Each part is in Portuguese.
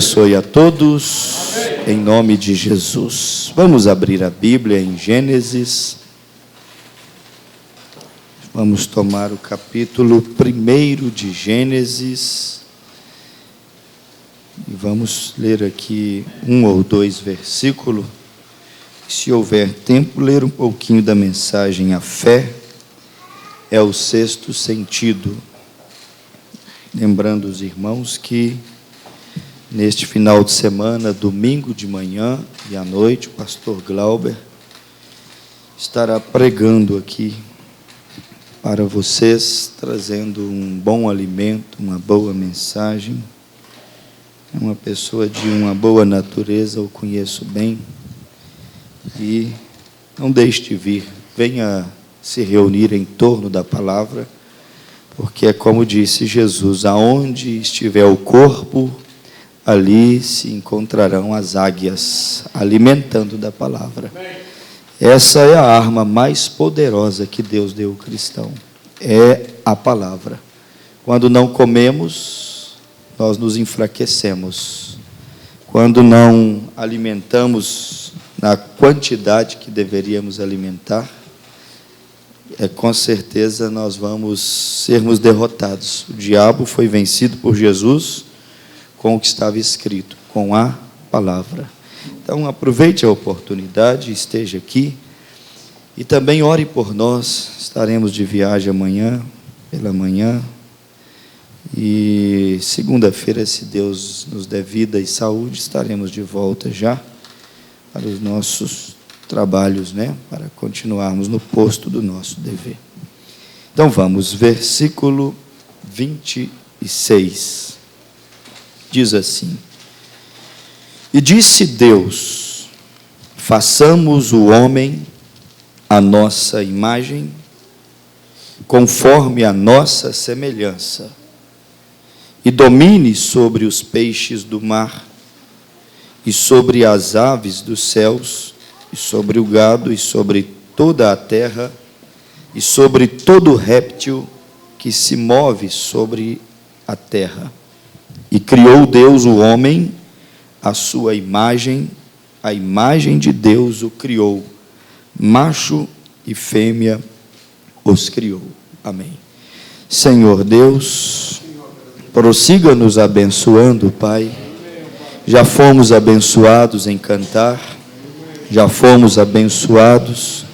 Abençoe a todos, em nome de Jesus. Vamos abrir a Bíblia em Gênesis. Vamos tomar o capítulo 1 de Gênesis. E vamos ler aqui um ou dois versículos. Se houver tempo, ler um pouquinho da mensagem A Fé é o sexto sentido. Lembrando os irmãos que neste final de semana, domingo de manhã e à noite, o pastor Glauber estará pregando aqui para vocês, trazendo um bom alimento, uma boa mensagem. É uma pessoa de uma boa natureza, eu conheço bem. E não deixe de vir, venha se reunir em torno da palavra, porque é como disse Jesus: aonde estiver o corpo, ali se encontrarão as águias, alimentando da palavra. Essa é a arma mais poderosa que Deus deu ao cristão, é a palavra. Quando não comemos, nós nos enfraquecemos. Quando não alimentamos na quantidade que deveríamos alimentar, com certeza nós vamos sermos derrotados. O diabo foi vencido por Jesus com o que estava escrito, com a palavra. Então, aproveite a oportunidade, esteja aqui e também ore por nós. Estaremos de viagem amanhã, pela manhã, e segunda-feira, se Deus nos der vida e saúde, estaremos de volta já para os nossos trabalhos, para continuarmos no posto do nosso dever. Então, vamos, versículo 26. Diz assim: e disse Deus, façamos o homem à nossa imagem, conforme a nossa semelhança, e domine sobre os peixes do mar, e sobre as aves dos céus, e sobre o gado, e sobre toda a terra, e sobre todo réptil que se move sobre a terra. E criou Deus o homem à sua imagem, a imagem de Deus o criou, macho e fêmea os criou. Amém. Senhor Deus, prossiga-nos abençoando, Pai. Já fomos abençoados em cantar, já fomos abençoados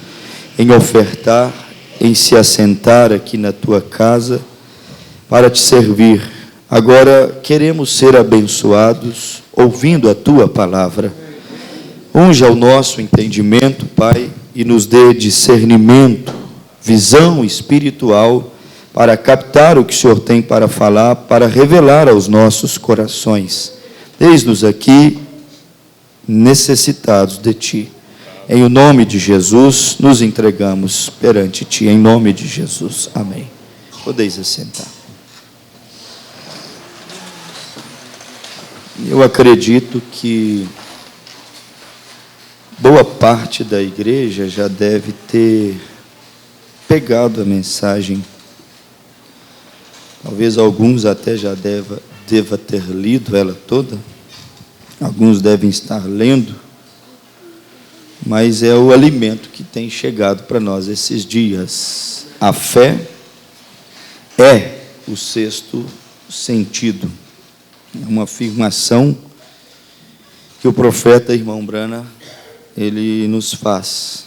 em ofertar, em se assentar aqui na Tua casa para Te servir. Agora queremos ser abençoados ouvindo a Tua palavra. Unja o nosso entendimento, Pai, e nos dê discernimento, visão espiritual para captar o que o Senhor tem para falar, para revelar aos nossos corações. Eis-nos aqui necessitados de Ti. Em o nome de Jesus, nos entregamos perante Ti, em nome de Jesus. Amém. Podeis assentar. Eu acredito que boa parte da igreja já deve ter pegado a mensagem. Talvez alguns até já deva ter lido ela toda. Alguns devem estar lendo. Mas é o alimento que tem chegado para nós esses dias. A fé é o sexto sentido. É uma afirmação que o profeta, irmão Brana, ele nos faz.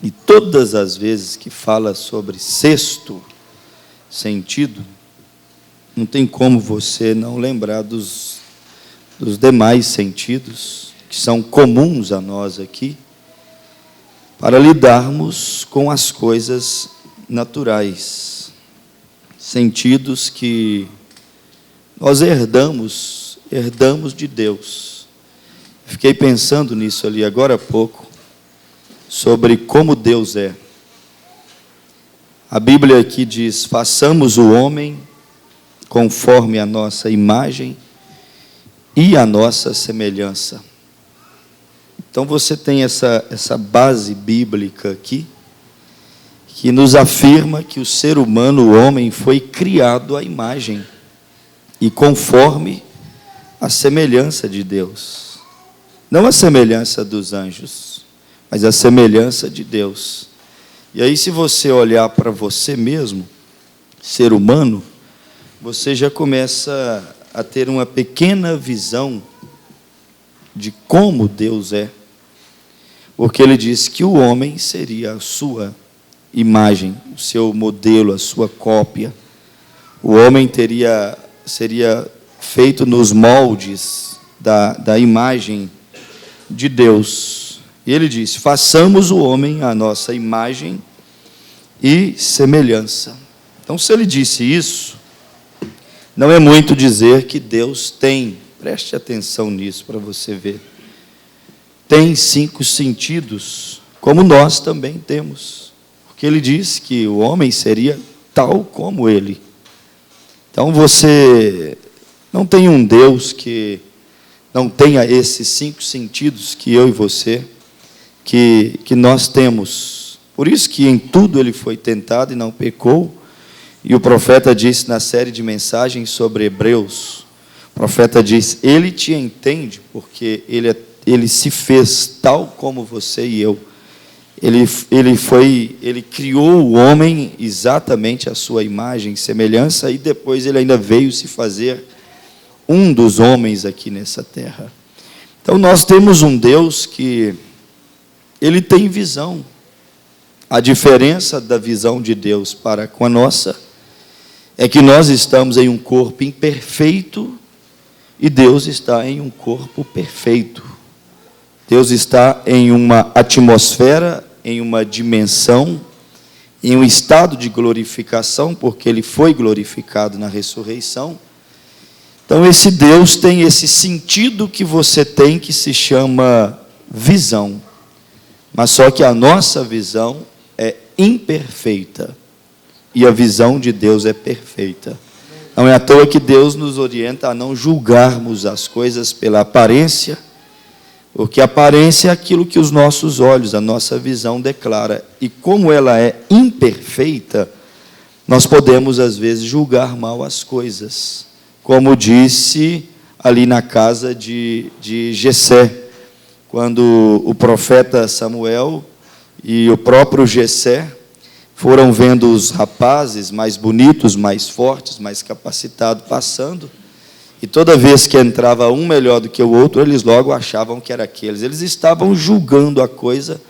E todas as vezes que fala sobre sexto sentido, não tem como você não lembrar dos demais sentidos, que são comuns a nós aqui, para lidarmos com as coisas naturais. Sentidos que nós herdamos de Deus. Fiquei pensando nisso ali agora há pouco, sobre como Deus é. A Bíblia aqui diz: façamos o homem conforme a nossa imagem e a nossa semelhança. Então você tem essa base bíblica aqui, que nos afirma que o ser humano, o homem, foi criado à imagem e conforme a semelhança de Deus. Não a semelhança dos anjos, mas a semelhança de Deus. E aí, se você olhar para você mesmo, ser humano, você já começa a ter uma pequena visão de como Deus é. Porque ele diz que o homem seria a sua imagem, o seu modelo, a sua cópia. O homem seria feito nos moldes da imagem de Deus. E ele diz: façamos o homem à nossa imagem e semelhança. Então, se ele disse isso, não é muito dizer que Deus tem, preste atenção nisso para você ver, tem 5 sentidos, como nós também temos. Porque ele diz que o homem seria tal como ele. Então, você não tem um Deus que não tenha esses 5 sentidos que eu e você, que nós temos. Por isso que em tudo ele foi tentado e não pecou. E o profeta disse na série de mensagens sobre Hebreus, o profeta diz: ele te entende, porque ele se fez tal como você e eu. Ele criou o homem exatamente à sua imagem e semelhança, e depois ele ainda veio se fazer um dos homens aqui nessa terra. Então nós temos um Deus que ele tem visão. A diferença da visão de Deus para com a nossa é que nós estamos em um corpo imperfeito e Deus está em um corpo perfeito. Deus está em uma atmosfera, em uma dimensão, em um estado de glorificação, porque Ele foi glorificado na ressurreição. Então, esse Deus tem esse sentido que você tem, que se chama visão. Mas só que a nossa visão é imperfeita. E a visão de Deus é perfeita. Não é à toa que Deus nos orienta a não julgarmos as coisas pela aparência, porque a aparência é aquilo que os nossos olhos, a nossa visão declara. E como ela é imperfeita, nós podemos às vezes julgar mal as coisas. Como disse ali na casa de Jessé, quando o profeta Samuel e o próprio Jessé foram vendo os rapazes mais bonitos, mais fortes, mais capacitados passando, e toda vez que entrava um melhor do que o outro, eles logo achavam que era aqueles. Eles estavam julgando a coisa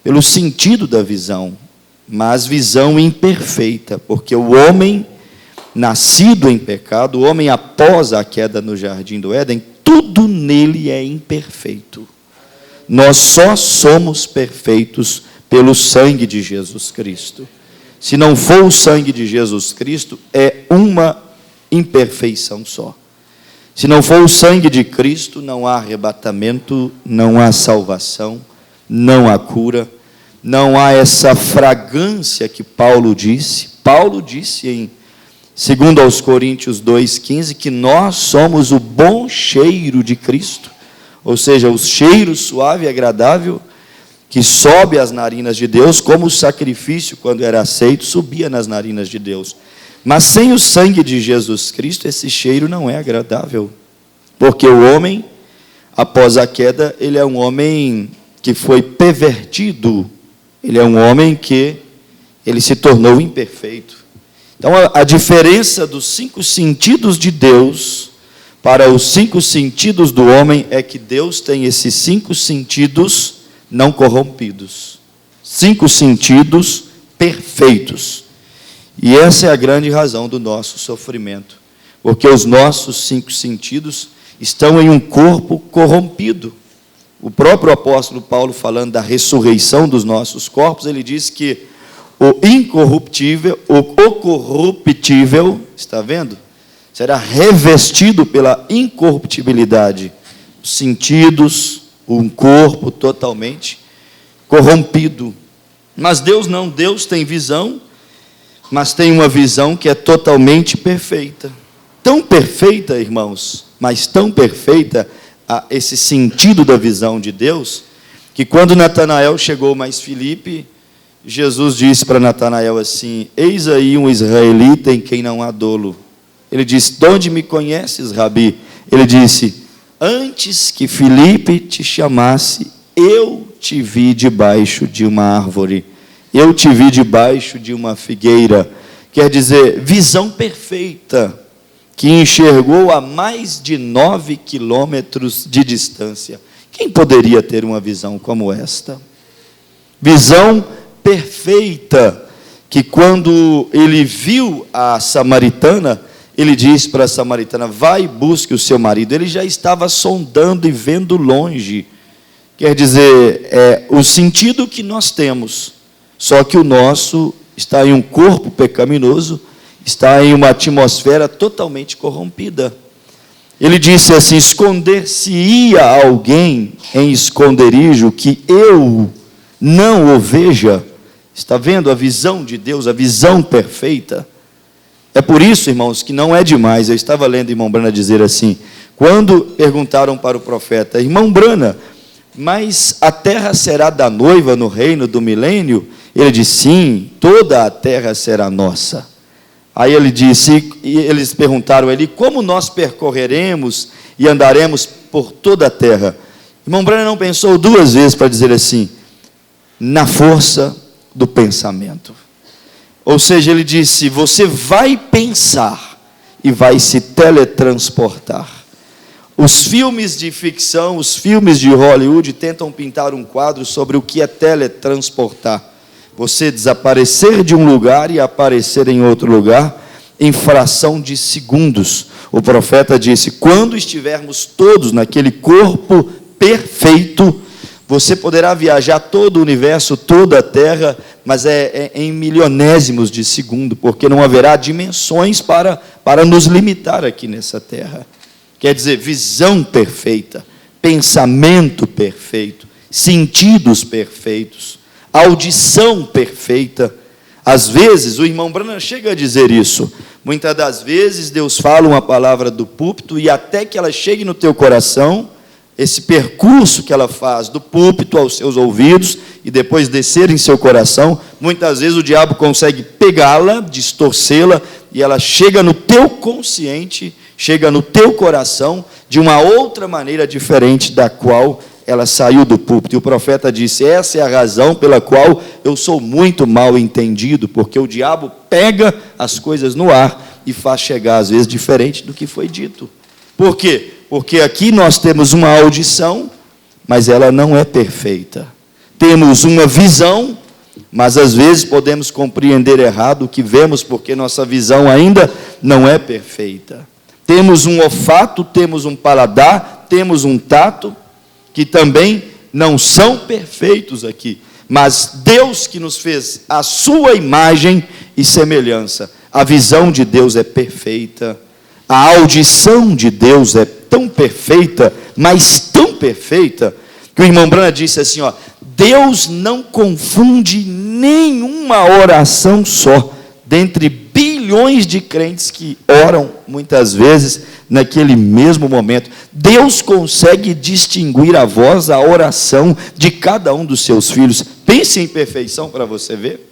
pelo sentido da visão, mas visão imperfeita, porque o homem nascido em pecado, o homem após a queda no jardim do Éden, tudo nele é imperfeito. Nós só somos perfeitos pelo sangue de Jesus Cristo. Se não for o sangue de Jesus Cristo, é uma imperfeição só. Se não for o sangue de Cristo, não há arrebatamento, não há salvação, não há cura, não há essa fragrância que Paulo disse. Paulo disse em 2 Coríntios 2,15, que nós somos o bom cheiro de Cristo, ou seja, o cheiro suave e agradável que sobe às narinas de Deus, como o sacrifício, quando era aceito, subia nas narinas de Deus. Mas sem o sangue de Jesus Cristo, esse cheiro não é agradável, porque o homem, após a queda, ele é um homem que foi pervertido, ele é um homem que ele se tornou imperfeito. Então, a diferença dos 5 sentidos de Deus para os 5 sentidos do homem é que Deus tem esses 5 sentidos não corrompidos. 5 sentidos perfeitos. E essa é a grande razão do nosso sofrimento. Porque os nossos 5 sentidos estão em um corpo corrompido. O próprio apóstolo Paulo, falando da ressurreição dos nossos corpos, ele diz que o incorruptível, o corruptível, está vendo? Será revestido pela incorruptibilidade. Os sentidos, um corpo totalmente corrompido. Mas Deus não, Deus tem visão, mas tem uma visão que é totalmente perfeita. Tão perfeita, irmãos, mas tão perfeita esse sentido da visão de Deus, que quando Natanael chegou mais Filipe, Jesus disse para Natanael assim: eis aí um israelita em quem não há dolo. Ele disse: de onde me conheces, Rabi? Ele disse: antes que Filipe te chamasse, eu te vi debaixo de uma árvore, eu te vi debaixo de uma figueira. Quer dizer, visão perfeita, que enxergou a mais de 9 quilômetros de distância. Quem poderia ter uma visão como esta? Visão perfeita, que quando ele viu a samaritana, ele disse para a samaritana: vai e busque o seu marido. Ele já estava sondando e vendo longe. Quer dizer, o sentido que nós temos, só que o nosso está em um corpo pecaminoso, está em uma atmosfera totalmente corrompida. Ele disse assim: esconder-se-ia alguém em esconderijo que eu não o veja. Está vendo a visão de Deus, a visão perfeita? É por isso, irmãos, que não é demais. Eu estava lendo irmão Brana dizer assim, quando perguntaram para o profeta: irmão Brana, mas a terra será da noiva no reino do milênio? Ele disse: sim, toda a terra será nossa. Aí ele disse, e eles perguntaram a ele: como nós percorreremos e andaremos por toda a terra? Irmão Brana não pensou duas vezes para dizer assim: na força do pensamento. Ou seja, ele disse: você vai pensar e vai se teletransportar. Os filmes de ficção, os filmes de Hollywood tentam pintar um quadro sobre o que é teletransportar. Você desaparecer de um lugar e aparecer em outro lugar em fração de segundos. O profeta disse: quando estivermos todos naquele corpo perfeito, você poderá viajar todo o universo, toda a terra, mas é em milionésimos de segundo, porque não haverá dimensões para nos limitar aqui nessa terra. Quer dizer, visão perfeita, pensamento perfeito, sentidos perfeitos, audição perfeita. Às vezes, o irmão Branham chega a dizer isso. Muitas das vezes, Deus fala uma palavra do púlpito e até que ela chegue no teu coração, esse percurso que ela faz do púlpito aos seus ouvidos e depois descer em seu coração, muitas vezes o diabo consegue pegá-la, distorcê-la, e ela chega no teu consciente, chega no teu coração de uma outra maneira diferente da qual ela saiu do púlpito. E o profeta disse: essa é a razão pela qual eu sou muito mal entendido, porque o diabo pega as coisas no ar e faz chegar às vezes diferente do que foi dito. Por quê? Porque aqui nós temos uma audição, mas ela não é perfeita. Temos uma visão, mas às vezes podemos compreender errado o que vemos, porque nossa visão ainda não é perfeita. Temos um olfato, temos um paladar, temos um tato, que também não são perfeitos aqui. Mas Deus que nos fez a sua imagem e semelhança, a visão de Deus é perfeita, a audição de Deus é tão perfeita, mas tão perfeita, que o irmão Branham disse assim, ó: Deus não confunde nenhuma oração só, dentre bilhões de crentes que oram muitas vezes naquele mesmo momento. Deus consegue distinguir a voz, a oração de cada um dos seus filhos. Pense em perfeição para você ver.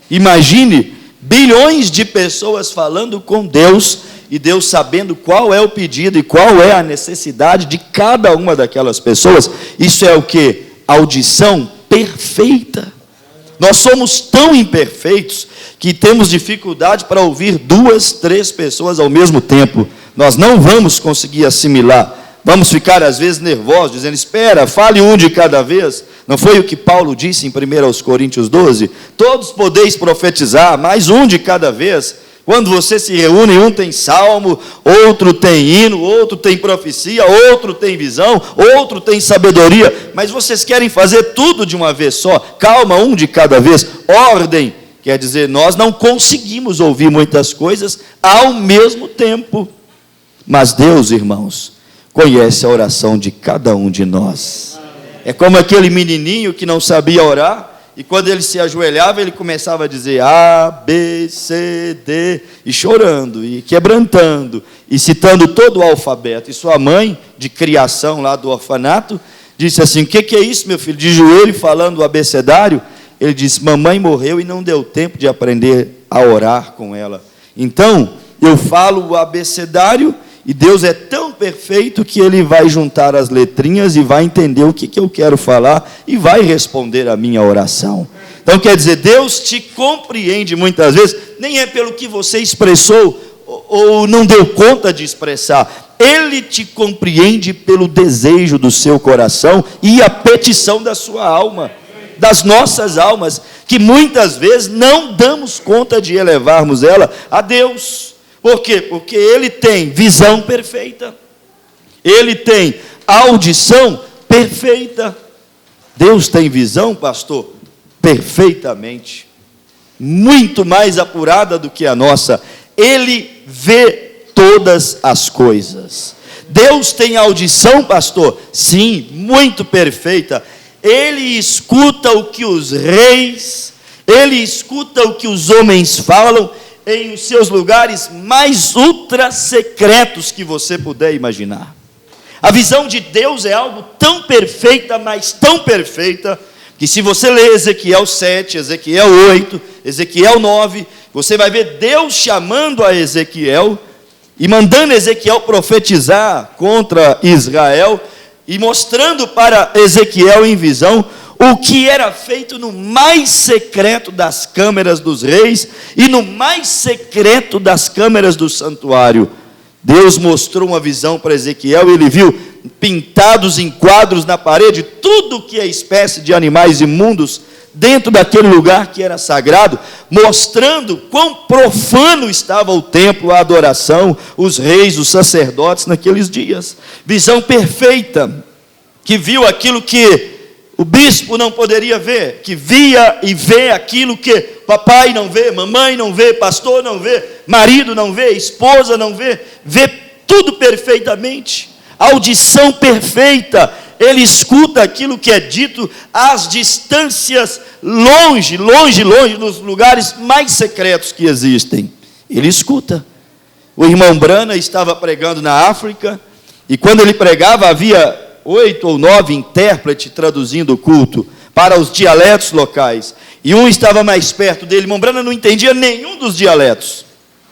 Imagine bilhões de pessoas falando com Deus e Deus sabendo qual é o pedido e qual é a necessidade de cada uma daquelas pessoas. Isso é o que? Audição perfeita. Nós somos tão imperfeitos que temos dificuldade para ouvir 2, 3 pessoas ao mesmo tempo. Nós não vamos conseguir assimilar. Vamos ficar às vezes nervosos, dizendo: espera, fale um de cada vez. Não foi o que Paulo disse em 1 Coríntios 12? Todos podeis profetizar, mas um de cada vez. Quando você se reúne, um tem salmo, outro tem hino, outro tem profecia, outro tem visão, outro tem sabedoria, mas vocês querem fazer tudo de uma vez só. Calma, um de cada vez. Ordem, quer dizer, nós não conseguimos ouvir muitas coisas ao mesmo tempo. Mas Deus, irmãos, conhece a oração de cada um de nós. É como aquele menininho que não sabia orar, e quando ele se ajoelhava, ele começava a dizer A, B, C, D, e chorando, e quebrantando, e citando todo o alfabeto. E sua mãe, de criação lá do orfanato, disse assim: o que é isso, meu filho? De joelho falando o abecedário? Ele disse: mamãe morreu e não deu tempo de aprender a orar com ela. Então, eu falo o abecedário, E Deus é tão perfeito que Ele vai juntar as letrinhas e vai entender o que eu quero falar e vai responder a minha oração. Então quer dizer, Deus te compreende muitas vezes, nem é pelo que você expressou ou não deu conta de expressar. Ele te compreende pelo desejo do seu coração e a petição da sua alma, das nossas almas, que muitas vezes não damos conta de elevarmos ela a Deus. Por quê? Porque Ele tem visão perfeita, Ele tem audição perfeita. Deus tem visão, pastor, perfeitamente, muito mais apurada do que a nossa. Ele vê todas as coisas. Deus tem audição, pastor? Sim, muito perfeita. Ele escuta o que os reis, Ele escuta o que os homens falam, em os seus lugares mais ultra secretos que você puder imaginar. A visão de Deus é algo tão perfeita, mas tão perfeita, que se você ler Ezequiel 7, Ezequiel 8, Ezequiel 9, você vai ver Deus chamando a Ezequiel e mandando Ezequiel profetizar contra Israel e mostrando para Ezequiel em visão o que era feito no mais secreto das câmeras dos reis e no mais secreto das câmeras do santuário. Deus mostrou uma visão para Ezequiel e ele viu pintados em quadros na parede tudo que é espécie de animais imundos dentro daquele lugar que era sagrado, mostrando quão profano estava o templo, a adoração, os reis, os sacerdotes naqueles dias. Visão perfeita, que viu aquilo que o bispo não poderia ver, que via e vê aquilo que papai não vê, mamãe não vê, pastor não vê, marido não vê, esposa não vê, vê tudo perfeitamente. Audição perfeita, ele escuta aquilo que é dito às distâncias, longe, nos lugares mais secretos que existem. Ele escuta. O irmão Branham estava pregando na África, e quando ele pregava havia 8 ou 9 intérpretes traduzindo o culto para os dialetos locais, e um estava mais perto dele. Irmão Branham não entendia nenhum dos dialetos,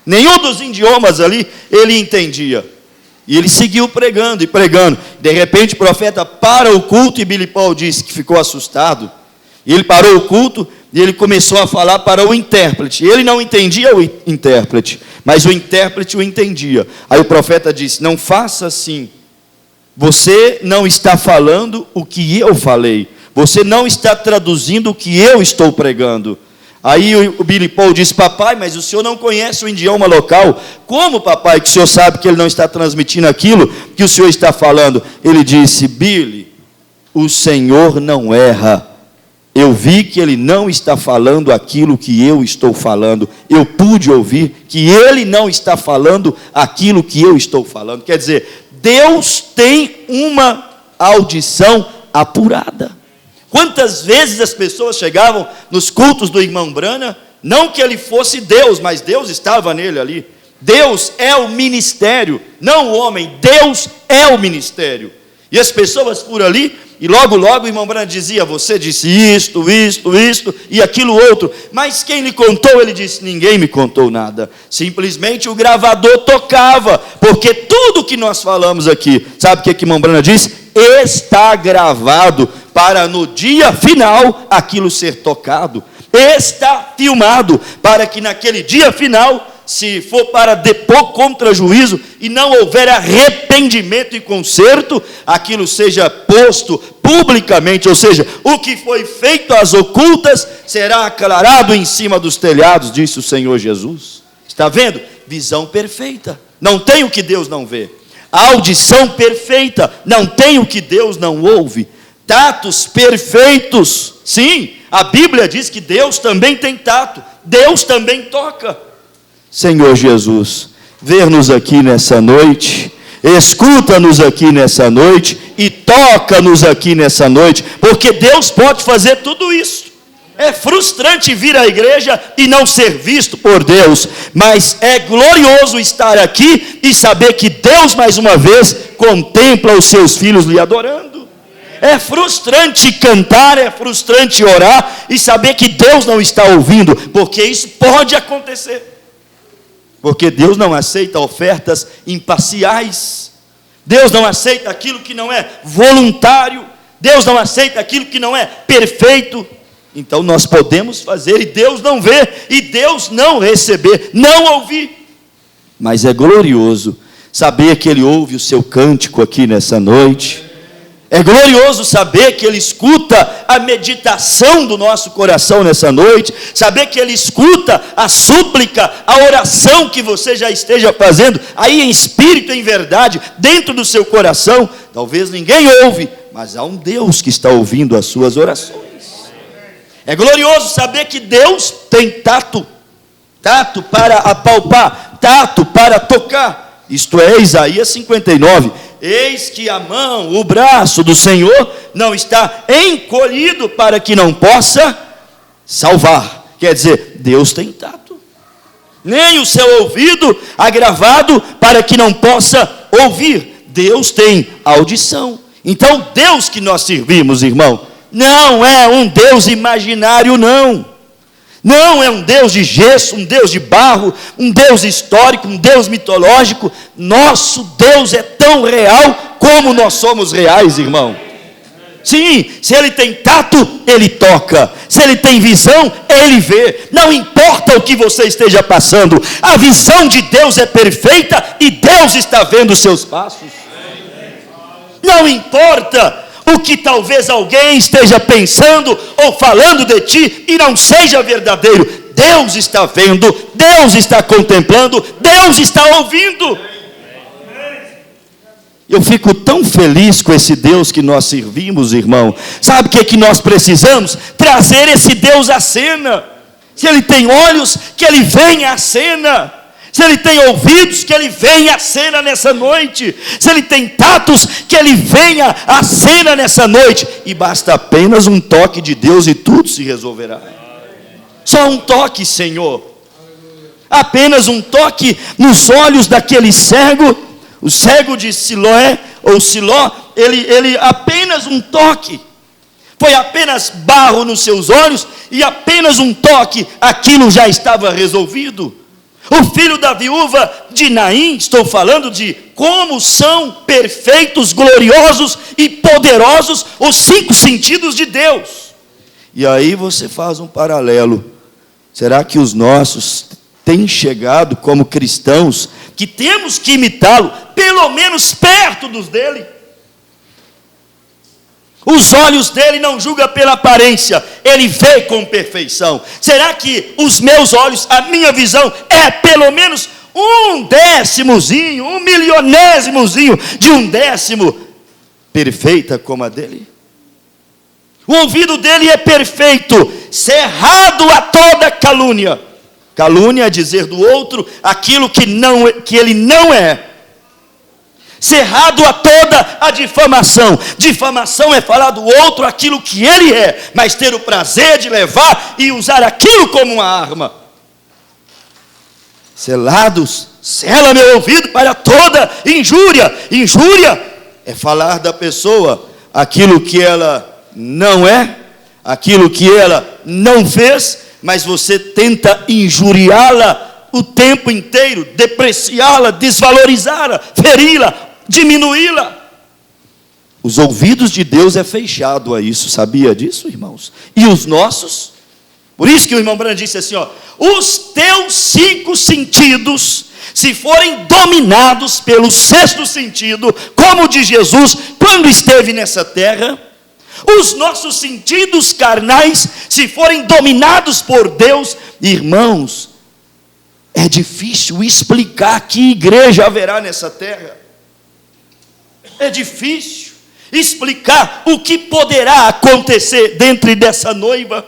nenhum dos idiomas ali ele entendia, e ele seguiu pregando e pregando. De repente o profeta para o culto, e Billy Paul disse que ficou assustado, e ele parou o culto e ele começou a falar para o intérprete. Ele não entendia o intérprete, mas o intérprete o entendia. Aí o profeta disse: não faça assim, você não está falando o que eu falei, você não está traduzindo o que eu estou pregando. Aí o Billy Paul disse: papai, mas o senhor não conhece o idioma local. Como, papai, que o senhor sabe que ele não está transmitindo aquilo que o senhor está falando? Ele disse: Billy, o Senhor não erra. Eu vi que ele não está falando aquilo que eu estou falando. Eu pude ouvir que ele não está falando aquilo que eu estou falando. Quer dizer, Deus tem uma audição apurada. Quantas vezes as pessoas chegavam nos cultos do irmão Branham, não que ele fosse Deus, mas Deus estava nele ali. Deus é o ministério, não o homem. Deus é o ministério. E as pessoas por ali, e logo o irmão Branham dizia: você disse isto, e aquilo outro. Mas quem lhe contou? Ele disse: ninguém me contou nada. Simplesmente o gravador tocava, porque tudo que nós falamos aqui, sabe o que irmão Branham disse? Está gravado para no dia final aquilo ser tocado. Está filmado para que naquele dia final, se for para depor contra juízo e não houver arrependimento e conserto, aquilo seja posto publicamente, ou seja, o que foi feito às ocultas será aclarado em cima dos telhados, disse o Senhor Jesus. Está vendo? Visão perfeita, não tem o que Deus não vê. A audição perfeita, não tem o que Deus não ouve. Tatos perfeitos, sim, a Bíblia diz que Deus também tem tato, Deus também toca. Senhor Jesus, vê-nos aqui nessa noite, escuta-nos aqui nessa noite e toca-nos aqui nessa noite, porque Deus pode fazer tudo isso. É frustrante vir à igreja e não ser visto por Deus, mas é glorioso estar aqui e saber que Deus mais uma vez contempla os seus filhos lhe adorando. É frustrante cantar, é frustrante orar e saber que Deus não está ouvindo, porque isso pode acontecer. Porque Deus não aceita ofertas imparciais. Deus não aceita aquilo que não é voluntário. Deus não aceita aquilo que não é perfeito. Então nós podemos fazer e Deus não vê, e Deus não receber, não ouvir. Mas é glorioso saber que Ele ouve o seu cântico aqui nessa noite. É glorioso saber que Ele escuta a meditação do nosso coração nessa noite, saber que Ele escuta a súplica, a oração que você já esteja fazendo, aí em espírito, em verdade, dentro do seu coração. Talvez ninguém ouve, mas há um Deus que está ouvindo as suas orações. É glorioso saber que Deus tem tato para apalpar, tato para tocar. Isto é, Isaías 59. Eis que a mão, o braço do Senhor não está encolhido para que não possa salvar. Quer dizer, Deus tem tato. Nem o seu ouvido agravado para que não possa ouvir. Deus tem audição. Então, Deus que nós servimos, irmão, não é um Deus imaginário, não. Não é um Deus de gesso, um Deus de barro, um Deus histórico, um Deus mitológico. Nosso Deus é tão real como nós somos reais, irmão. Sim, se Ele tem tato, Ele toca. Se Ele tem visão, Ele vê. Não importa o que você esteja passando, a visão de Deus é perfeita e Deus está vendo os seus passos. Não importa o que talvez alguém esteja pensando ou falando de ti e não seja verdadeiro. Deus está vendo, Deus está contemplando, Deus está ouvindo. Eu fico tão feliz com esse Deus que nós servimos, irmão. Sabe o que é que nós precisamos? Trazer esse Deus à cena. Se Ele tem olhos, que Ele venha à cena. Se Ele tem ouvidos, que Ele venha à cena nessa noite. Se Ele tem tatos, que Ele venha à cena nessa noite. E basta apenas um toque de Deus e tudo se resolverá. Só um toque, Senhor. Apenas um toque nos olhos daquele cego. O cego de Siloé, ou Siló, ele apenas um toque. Foi apenas barro nos seus olhos e apenas um toque, aquilo já estava resolvido. O filho da viúva de Naim, estou falando de como são perfeitos, gloriosos e poderosos os 5 sentidos de Deus. E aí você faz um paralelo. Será que os nossos têm chegado como cristãos, que temos que imitá-lo, pelo menos perto dos dele? Os olhos dele não julgam pela aparência, ele vê com perfeição. Será que os meus olhos, a minha visão, é pelo menos 1/10, 1/1000,000 de 1/10 perfeita como a dele? O ouvido dele é perfeito, cerrado a toda calúnia. Calúnia é dizer do outro aquilo que ele não é. Cerrado a toda a difamação. Difamação é falar do outro aquilo que ele é, mas ter o prazer de levar e usar aquilo como uma arma. Selados, sela meu ouvido para toda injúria. Injúria é falar da pessoa aquilo que ela não é, aquilo que ela não fez, mas você tenta injuriá-la o tempo inteiro, depreciá-la, desvalorizá-la, feri-la, diminuí-la. Os ouvidos de Deus é fechado a isso, sabia disso, irmãos? E os nossos? Por isso que o irmão Brand disse assim, os teus 5 sentidos, se forem dominados pelo 6º sentido, como o de Jesus, quando esteve nessa terra, os nossos sentidos carnais, se forem dominados por Deus, irmãos, é difícil explicar que igreja haverá nessa terra. É difícil explicar o que poderá acontecer dentro dessa noiva.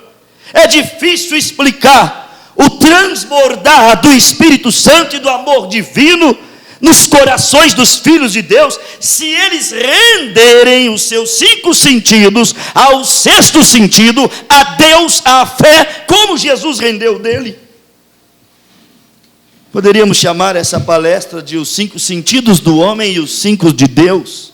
É difícil explicar o transbordar do Espírito Santo e do amor divino nos corações dos filhos de Deus, se eles renderem os seus 5 sentidos ao 6º sentido, a Deus, à fé, como Jesus rendeu dele. Poderíamos chamar essa palestra de os 5 sentidos do homem e os 5 de Deus.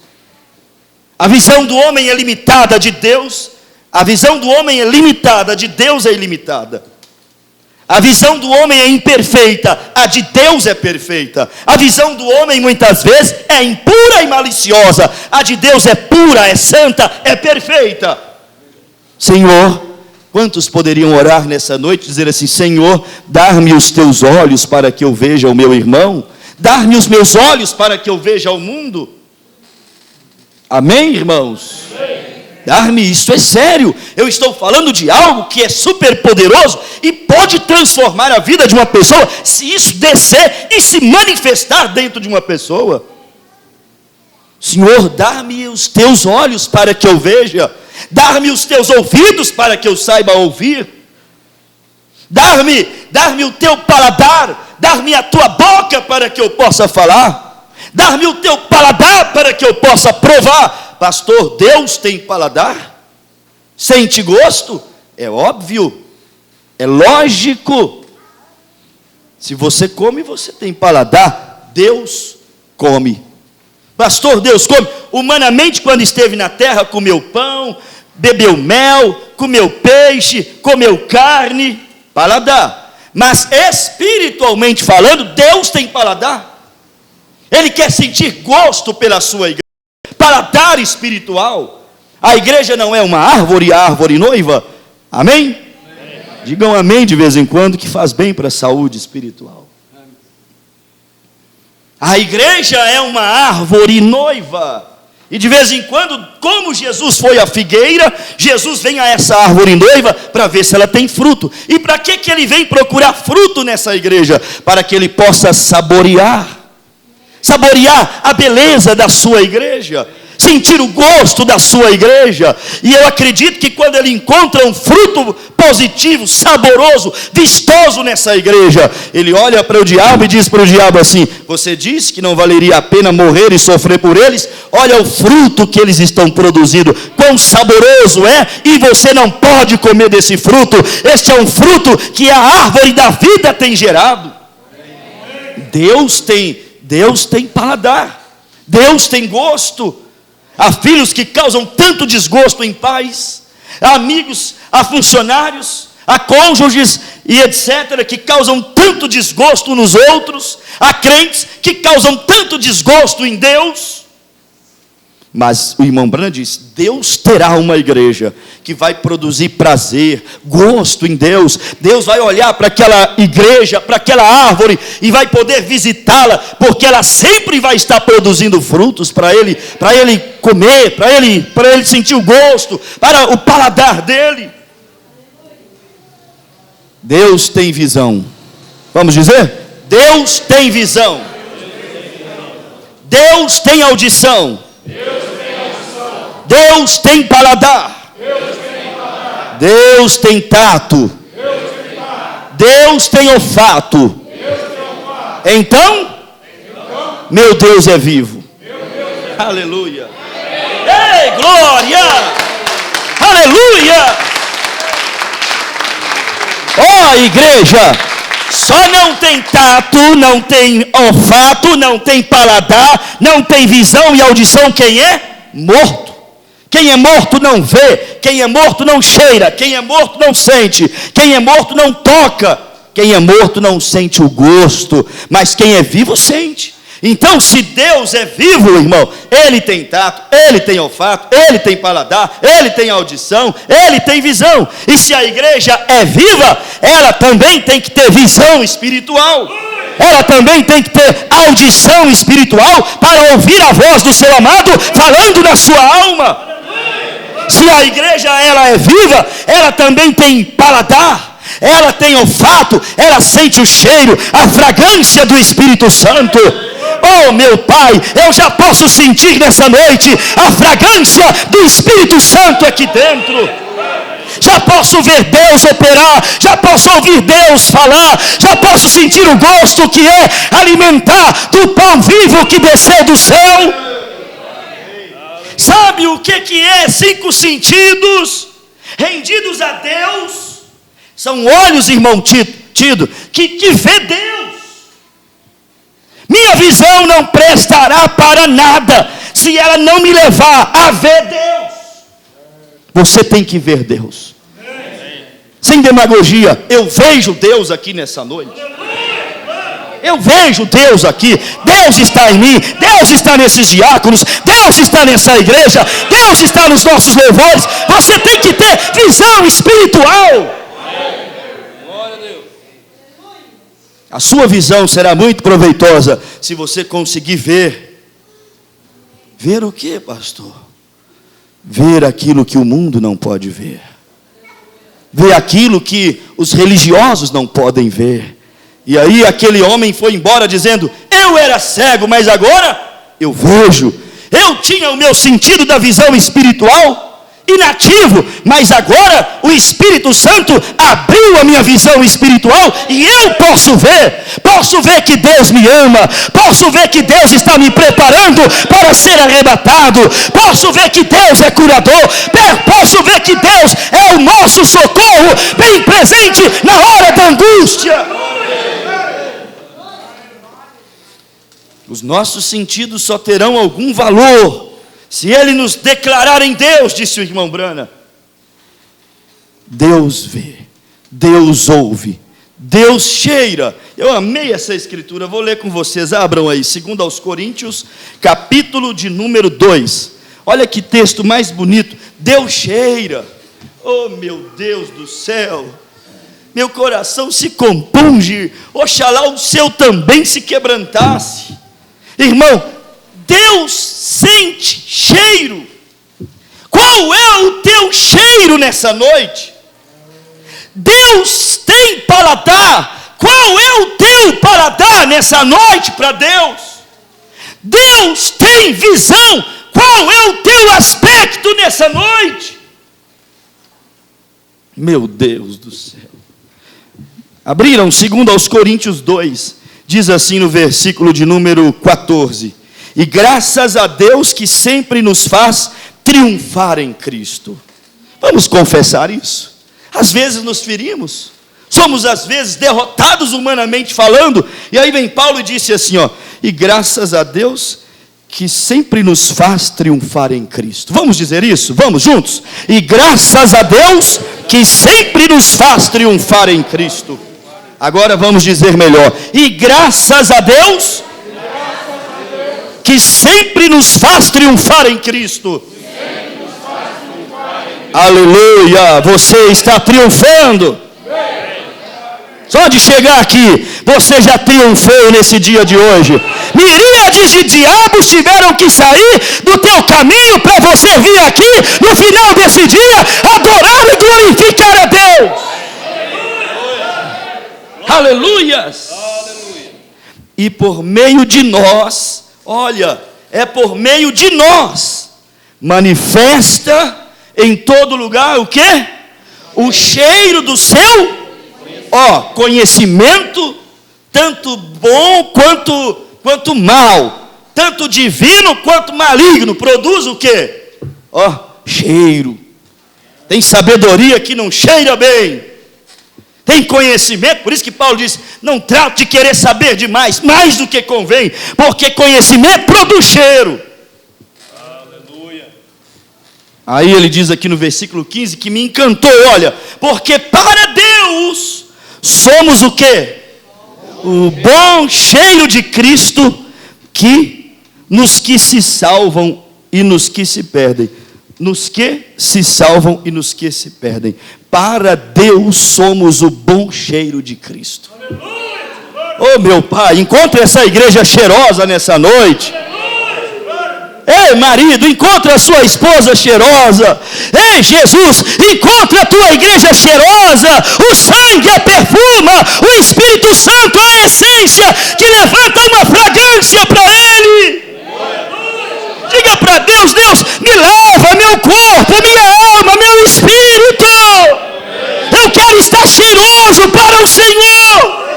A visão do homem é limitada, de Deus, a visão do homem é limitada, de Deus é ilimitada. A visão do homem é imperfeita, a de Deus é perfeita. A visão do homem muitas vezes é impura e maliciosa, a de Deus é pura, é santa, é perfeita. Senhor, quantos poderiam orar nessa noite e dizer assim: Senhor, dar-me os teus olhos para que eu veja o meu irmão, dar-me os meus olhos para que eu veja o mundo. Amém, irmãos? Amém. Dar-me, isso é sério. Eu estou falando de algo que é super poderoso e pode transformar a vida de uma pessoa, se isso descer e se manifestar dentro de uma pessoa. Senhor, dar-me os teus olhos para que eu veja, dar-me os teus ouvidos para que eu saiba ouvir, dar-me o teu paladar, dar-me a tua boca para que eu possa falar, dar-me o teu paladar para que eu possa provar. Pastor, Deus tem paladar? Sente gosto? É óbvio, é lógico. Se você come, você tem paladar. Deus come. Pastor, Deus come. Humanamente, quando esteve na terra, comeu pão, bebeu mel, comeu peixe, comeu carne, paladar. Mas espiritualmente falando, Deus tem paladar. Ele quer sentir gosto pela sua igreja. Paladar espiritual. A igreja não é uma árvore, a árvore noiva. Amém? Amém? Digam amém de vez em quando, que faz bem para a saúde espiritual. A igreja é uma árvore noiva. E de vez em quando, como Jesus foi à figueira, Jesus vem a essa árvore noiva para ver se ela tem fruto. E para que ele vem procurar fruto nessa igreja? Para que ele possa saborear a beleza da sua igreja, sentir o gosto da sua igreja. E eu acredito que quando ele encontra um fruto positivo, saboroso, vistoso nessa igreja, ele olha para o diabo e diz para o diabo assim: você disse que não valeria a pena morrer e sofrer por eles? Olha o fruto que eles estão produzindo, quão saboroso é, e você não pode comer desse fruto. Este é um fruto que a árvore da vida tem gerado. Deus tem paladar, Deus tem gosto. Há filhos que causam tanto desgosto em pais, há amigos, há funcionários, há cônjuges e etc. que causam tanto desgosto nos outros, há crentes que causam tanto desgosto em Deus. Mas o irmão Branham diz: Deus terá uma igreja que vai produzir prazer, gosto em Deus. Deus vai olhar para aquela igreja, para aquela árvore, e vai poder visitá-la, porque ela sempre vai estar produzindo frutos para ele comer, para ele sentir o gosto, para o paladar dele. Deus tem visão. Vamos dizer? Deus tem visão. Deus tem audição. Deus tem paladar. Deus tem tato. Deus tem olfato. Então, meu Deus é vivo. Aleluia. Ei, glória. Aleluia. Ó, igreja, só não tem tato, não tem olfato, não tem paladar, não tem visão e audição quem é morto. Quem é morto não vê, quem é morto não cheira, quem é morto não sente, quem é morto não toca, quem é morto não sente o gosto, mas quem é vivo sente. Então, se Deus é vivo, irmão, Ele tem tato, Ele tem olfato, Ele tem paladar, Ele tem audição, Ele tem visão. E se a igreja é viva, ela também tem que ter visão espiritual. Ela também tem que ter audição espiritual para ouvir a voz do seu amado falando na sua alma. Se a igreja ela é viva, ela também tem paladar, ela tem olfato, ela sente o cheiro, a fragrância do Espírito Santo. Oh, meu Pai, eu já posso sentir nessa noite a fragrância do Espírito Santo aqui dentro. Já posso ver Deus operar, já posso ouvir Deus falar, já posso sentir o gosto que é alimentar do pão vivo que desceu do céu. Sabe o que é 5 sentidos rendidos a Deus? São olhos, irmão Tido, que vê Deus. Minha visão não prestará para nada se ela não me levar a ver Deus. Você tem que ver Deus. sem demagogia, eu vejo Deus aqui nessa noite. Eu vejo Deus aqui. Deus está em mim. Deus está nesses diáconos. Deus está nessa igreja. Deus está nos nossos louvores. Você tem que ter visão espiritual. A sua visão será muito proveitosa se você conseguir ver. Ver o que, pastor? Ver aquilo que o mundo não pode ver. Ver aquilo que os religiosos não podem ver. E aí aquele homem foi embora dizendo: eu era cego, mas agora eu vejo. Eu tinha o meu sentido da visão espiritual inativo, mas agora o Espírito Santo abriu a minha visão espiritual e eu posso ver que Deus me ama, posso ver que Deus está me preparando para ser arrebatado, posso ver que Deus é curador, posso ver que Deus é o nosso socorro, bem presente na hora da angústia. Os nossos sentidos só terão algum valor se Ele nos declarar em Deus, disse o irmão Brana. Deus vê, Deus ouve, Deus cheira. Eu amei essa escritura, vou ler com vocês. Abram aí, 2 aos Coríntios, capítulo de número 2. Olha que texto mais bonito. Deus cheira. Oh meu Deus do céu, meu coração se compunge. Oxalá o seu também se quebrantasse. Irmão, Deus sente cheiro. Qual é o teu cheiro nessa noite? Deus tem paladar. Qual é o teu paladar nessa noite para Deus? Deus tem visão. Qual é o teu aspecto nessa noite? Meu Deus do céu. Abriram 2 aos Coríntios 2. Diz assim no versículo de número 14: e graças a Deus que sempre nos faz triunfar em Cristo. Vamos confessar isso. Às vezes nos ferimos, somos às vezes derrotados humanamente falando, e aí vem Paulo e disse assim, ó: e graças a Deus que sempre nos faz triunfar em Cristo. Vamos dizer isso? Vamos juntos? E graças a Deus que sempre nos faz triunfar em Cristo. Agora vamos dizer melhor: e graças a Deus que sempre nos faz triunfar em Cristo. Aleluia! Você está triunfando. Só de chegar aqui, você já triunfou nesse dia de hoje. Miríades de diabos tiveram que sair do teu caminho para você vir aqui no final desse dia adorar e glorificar a Deus. Aleluias! E por meio de nós, olha, é por meio de nós, manifesta em todo lugar o quê? O cheiro do seu conhecimento, tanto bom quanto mal, tanto divino quanto maligno, produz o quê? Cheiro. Tem sabedoria que não cheira bem. Tem conhecimento, por isso que Paulo diz: não trate de querer saber demais, mais do que convém, porque conhecimento produz cheiro. Aleluia. Aí ele diz aqui no versículo 15, que me encantou, olha: porque para Deus somos o quê? O bom cheiro de Cristo, que nos que se salvam e nos que se perdem. Nos que se salvam e nos que se perdem. Para Deus somos o bom cheiro de Cristo. Oh meu Pai, encontre essa igreja cheirosa nessa noite. Ei marido, encontre a sua esposa cheirosa. Ei Jesus, encontre a tua igreja cheirosa. O sangue a perfuma, o Espírito Santo é a essência que levanta uma fragrância para Ele. Diga para Deus: Deus, me lava, meu corpo, minha alma, meu espírito. Eu quero estar cheiroso para o Senhor.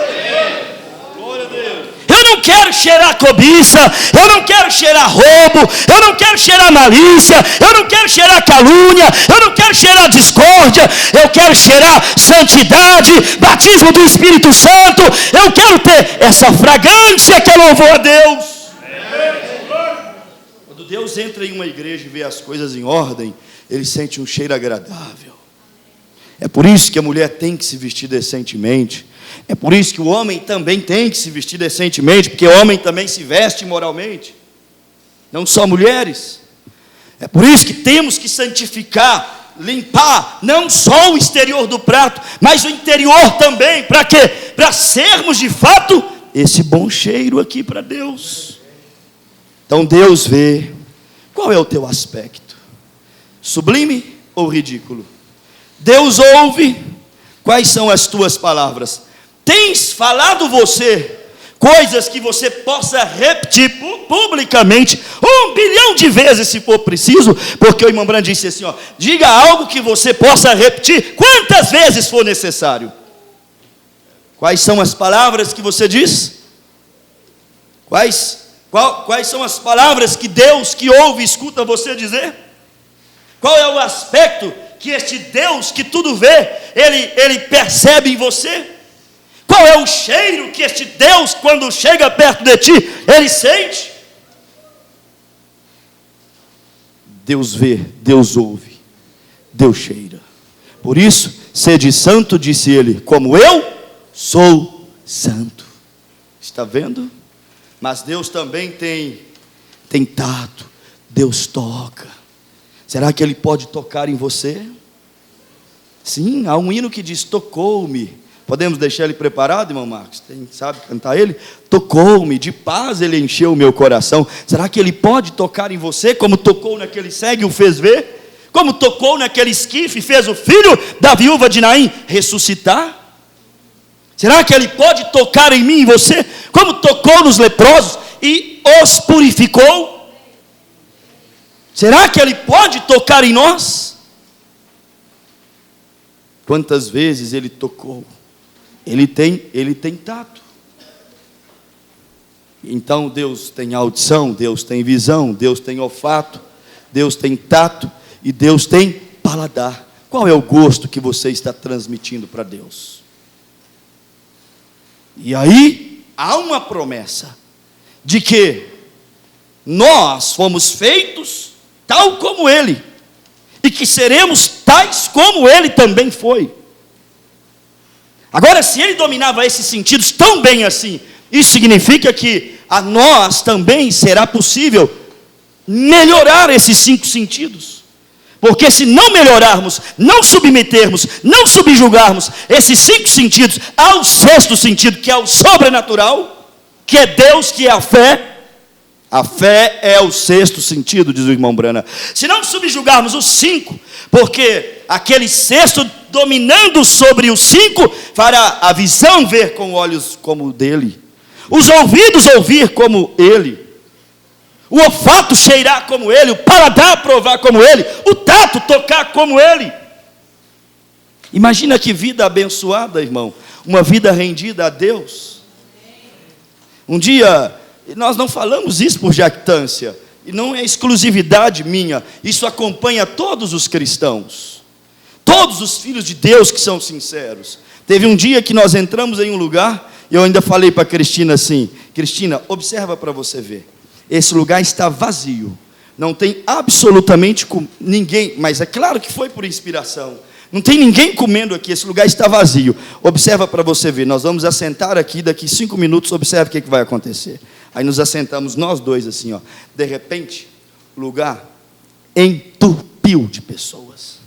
Eu não quero cheirar cobiça, eu não quero cheirar roubo, eu não quero cheirar malícia, eu não quero cheirar calúnia, eu não quero cheirar discórdia, eu quero cheirar santidade, batismo do Espírito Santo. Eu quero ter essa fragrância que é louvor a Deus. Deus entra em uma igreja e vê as coisas em ordem, Ele sente um cheiro agradável. É por isso que a mulher tem que se vestir decentemente. É por isso que o homem também tem que se vestir decentemente, porque o homem também se veste imoralmente, não só mulheres. É por isso que temos que santificar, limpar, não só o exterior do prato, mas o interior também. Para quê? Para sermos de fato esse bom cheiro aqui para Deus. Então Deus vê qual é o teu aspecto, sublime ou ridículo. Deus ouve quais são as tuas palavras. Tens falado você coisas que você possa repetir publicamente 1 bilhão de vezes se for preciso, porque o irmão Brand disse assim, ó, diga algo que você possa repetir quantas vezes for necessário. Quais são as palavras que você diz? Quais são as palavras que Deus que ouve, escuta você dizer? Qual é o aspecto que este Deus que tudo vê, Ele percebe em você? Qual é o cheiro que este Deus, quando chega perto de ti, Ele sente? Deus vê, Deus ouve, Deus cheira. Por isso, sede santo, disse Ele, como eu sou santo. Está vendo? Mas Deus também tem tato. Deus toca. Será que Ele pode tocar em você? Sim, há um hino que diz, tocou-me. Podemos deixar ele preparado, irmão Marcos? Sabe cantar ele? Tocou-me, de paz Ele encheu o meu coração. Será que Ele pode tocar em você, como tocou naquele cego e o fez ver? Como tocou naquele esquife e fez o filho da viúva de Naim ressuscitar? Será que Ele pode tocar em mim e em você, como tocou nos leprosos e os purificou? Será que Ele pode tocar em nós? Quantas vezes Ele tocou? Ele tem tato. Então Deus tem audição, Deus tem visão, Deus tem olfato, Deus tem tato e Deus tem paladar. Qual é o gosto que você está transmitindo para Deus? E aí há uma promessa de que nós fomos feitos tal como Ele, e que seremos tais como Ele também foi. Agora, se Ele dominava esses sentidos tão bem assim, isso significa que a nós também será possível melhorar esses 5 sentidos. Porque se não melhorarmos, não submetermos, não subjugarmos esses 5 sentidos ao 6º sentido, que é o sobrenatural, que é Deus, que é a fé é o 6º sentido, diz o irmão Brana. Se não subjugarmos os 5, porque aquele 6º dominando sobre os 5, fará a visão ver com olhos como o dele, os ouvidos ouvir como ele, o olfato cheirar como ele, o paladar provar como ele, o tato tocar como ele. Imagina que vida abençoada, irmão, uma vida rendida a Deus. Um dia, nós não falamos isso por jactância, e não é exclusividade minha, isso acompanha todos os cristãos, todos os filhos de Deus que são sinceros. Teve um dia que nós entramos em um lugar, e eu ainda falei para a Cristina assim, Cristina, observa para você ver, esse lugar está vazio, não tem absolutamente ninguém, mas é claro que foi por inspiração, não tem ninguém comendo aqui, esse lugar está vazio. Observa para você ver, nós vamos assentar aqui, daqui 5 minutos, observe o que vai acontecer. Aí nos assentamos nós dois assim, ó. De repente, o lugar entupiu de pessoas.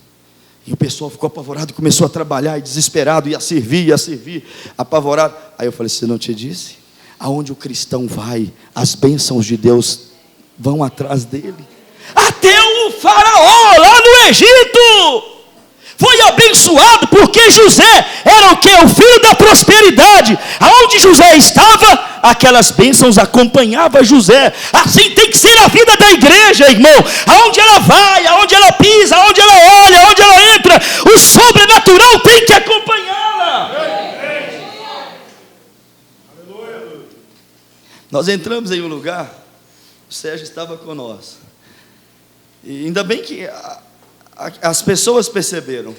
E o pessoal ficou apavorado, começou a trabalhar, e desesperado, ia servir, apavorado. Aí eu falei, você não te disse? Aonde o cristão vai, as bênçãos de Deus vão atrás dele. Até o faraó lá no Egito foi abençoado, porque José era o que? O filho da prosperidade. Aonde José estava, aquelas bênçãos acompanhavam José. Assim tem que ser a vida da igreja, irmão. Aonde ela vai, aonde ela pisa, aonde ela olha, aonde ela entra, o sobrenatural tem que acompanhá-la. Nós entramos em um lugar, o Sérgio estava com nós, e ainda bem que as pessoas perceberam.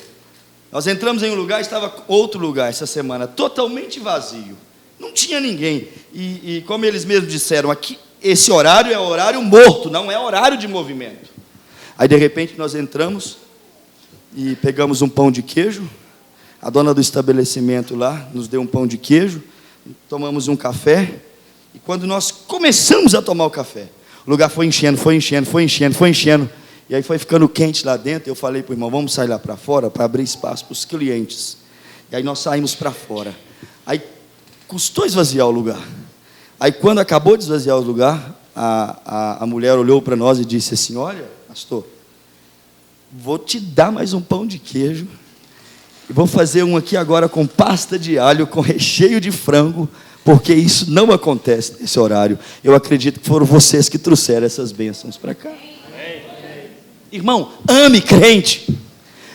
Nós entramos em um lugar, estava outro lugar essa semana, totalmente vazio, não tinha ninguém, e como eles mesmos disseram, aqui, esse horário é horário morto, não é horário de movimento. Aí de repente nós entramos, e pegamos um pão de queijo, A dona do estabelecimento lá nos deu um pão de queijo, tomamos um café, e quando nós começamos a tomar o café, o lugar foi enchendo, e aí foi ficando quente lá dentro. Eu falei para o irmão, vamos sair lá para fora para abrir espaço para os clientes. E aí nós saímos para fora. Aí custou esvaziar o lugar. Aí quando acabou de esvaziar o lugar, a mulher olhou para nós e disse assim: olha, pastor, vou te dar mais um pão de queijo, e vou fazer um aqui agora com pasta de alho, com recheio de frango, porque isso não acontece nesse horário. Eu acredito que foram vocês que trouxeram essas bênçãos para cá. Irmão, ame crente,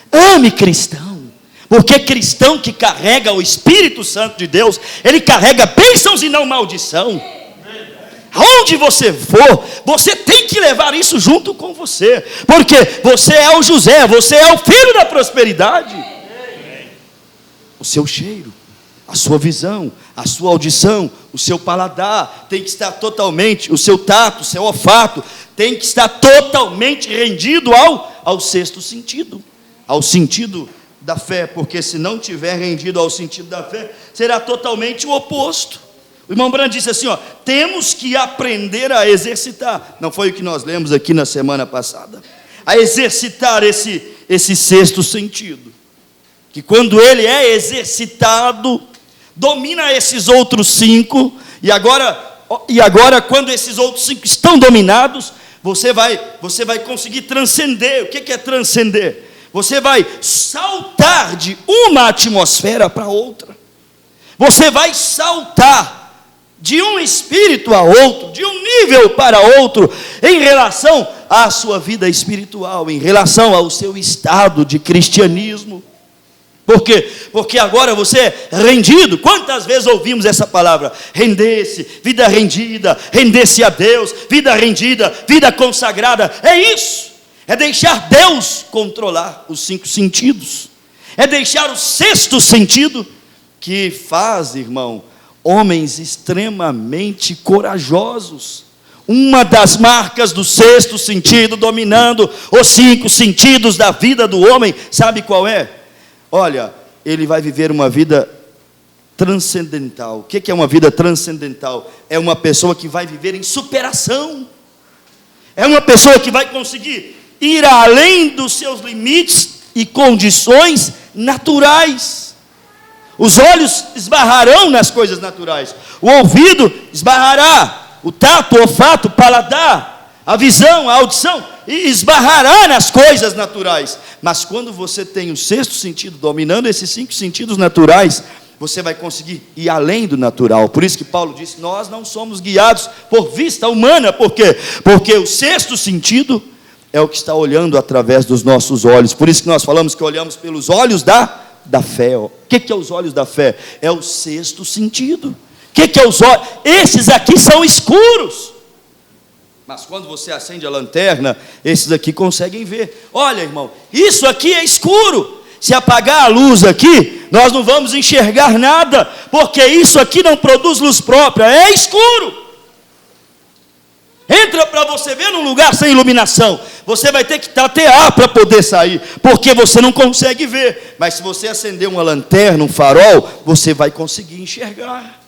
ame cristão, porque cristão que carrega o Espírito Santo de Deus, ele carrega bênçãos e não maldição. Aonde você for, você tem que levar isso junto com você, porque você é o José, você é o filho da prosperidade. O seu cheiro, a sua visão, a sua audição, o seu paladar tem que estar totalmente, o seu tato, o seu olfato tem que estar totalmente rendido ao sexto sentido, ao sentido da fé, porque se não tiver rendido ao sentido da fé, será totalmente o oposto. O irmão Brando disse assim, temos que aprender a exercitar, não foi o que nós lemos aqui na semana passada, a exercitar esse sexto sentido, que quando ele é exercitado, domina esses outros 5, e agora quando esses outros 5 estão dominados, você vai conseguir transcender. O que é transcender? Você vai saltar de uma atmosfera para outra, você vai saltar de um espírito a outro, de um nível para outro, em relação à sua vida espiritual, em relação ao seu estado de cristianismo. Por quê? Porque agora você é rendido. Quantas vezes ouvimos essa palavra? Render-se, vida rendida, render-se a Deus, vida rendida, vida consagrada. É isso, é deixar Deus controlar os 5 sentidos, é deixar o sexto sentido, que faz, irmão, homens extremamente corajosos. Uma das marcas do sexto sentido, dominando os 5 sentidos da vida do homem, sabe qual é? Olha, ele vai viver uma vida transcendental. O que é uma vida transcendental? É uma pessoa que vai viver em superação, é uma pessoa que vai conseguir ir além dos seus limites e condições naturais. Os olhos esbarrarão nas coisas naturais, o ouvido esbarrará, o tato, o olfato, o paladar, a visão, a audição, e esbarrará nas coisas naturais. Mas quando você tem o sexto sentido dominando esses 5 sentidos naturais, você vai conseguir ir além do natural. Por isso que Paulo disse, nós não somos guiados por vista humana. Por quê? Porque o sexto sentido é o que está olhando através dos nossos olhos. Por isso que nós falamos que olhamos pelos olhos da fé. O que é os olhos da fé? É o sexto sentido. O que é os olhos? Esses aqui são escuros, mas quando você acende a lanterna, esses aqui conseguem ver. Olha, irmão, isso aqui é escuro. Se apagar a luz aqui, nós não vamos enxergar nada, porque isso aqui não produz luz própria, é escuro. Entra para você ver num lugar sem iluminação, você vai ter que tatear para poder sair, porque você não consegue ver. Mas se você acender uma lanterna, um farol, você vai conseguir enxergar.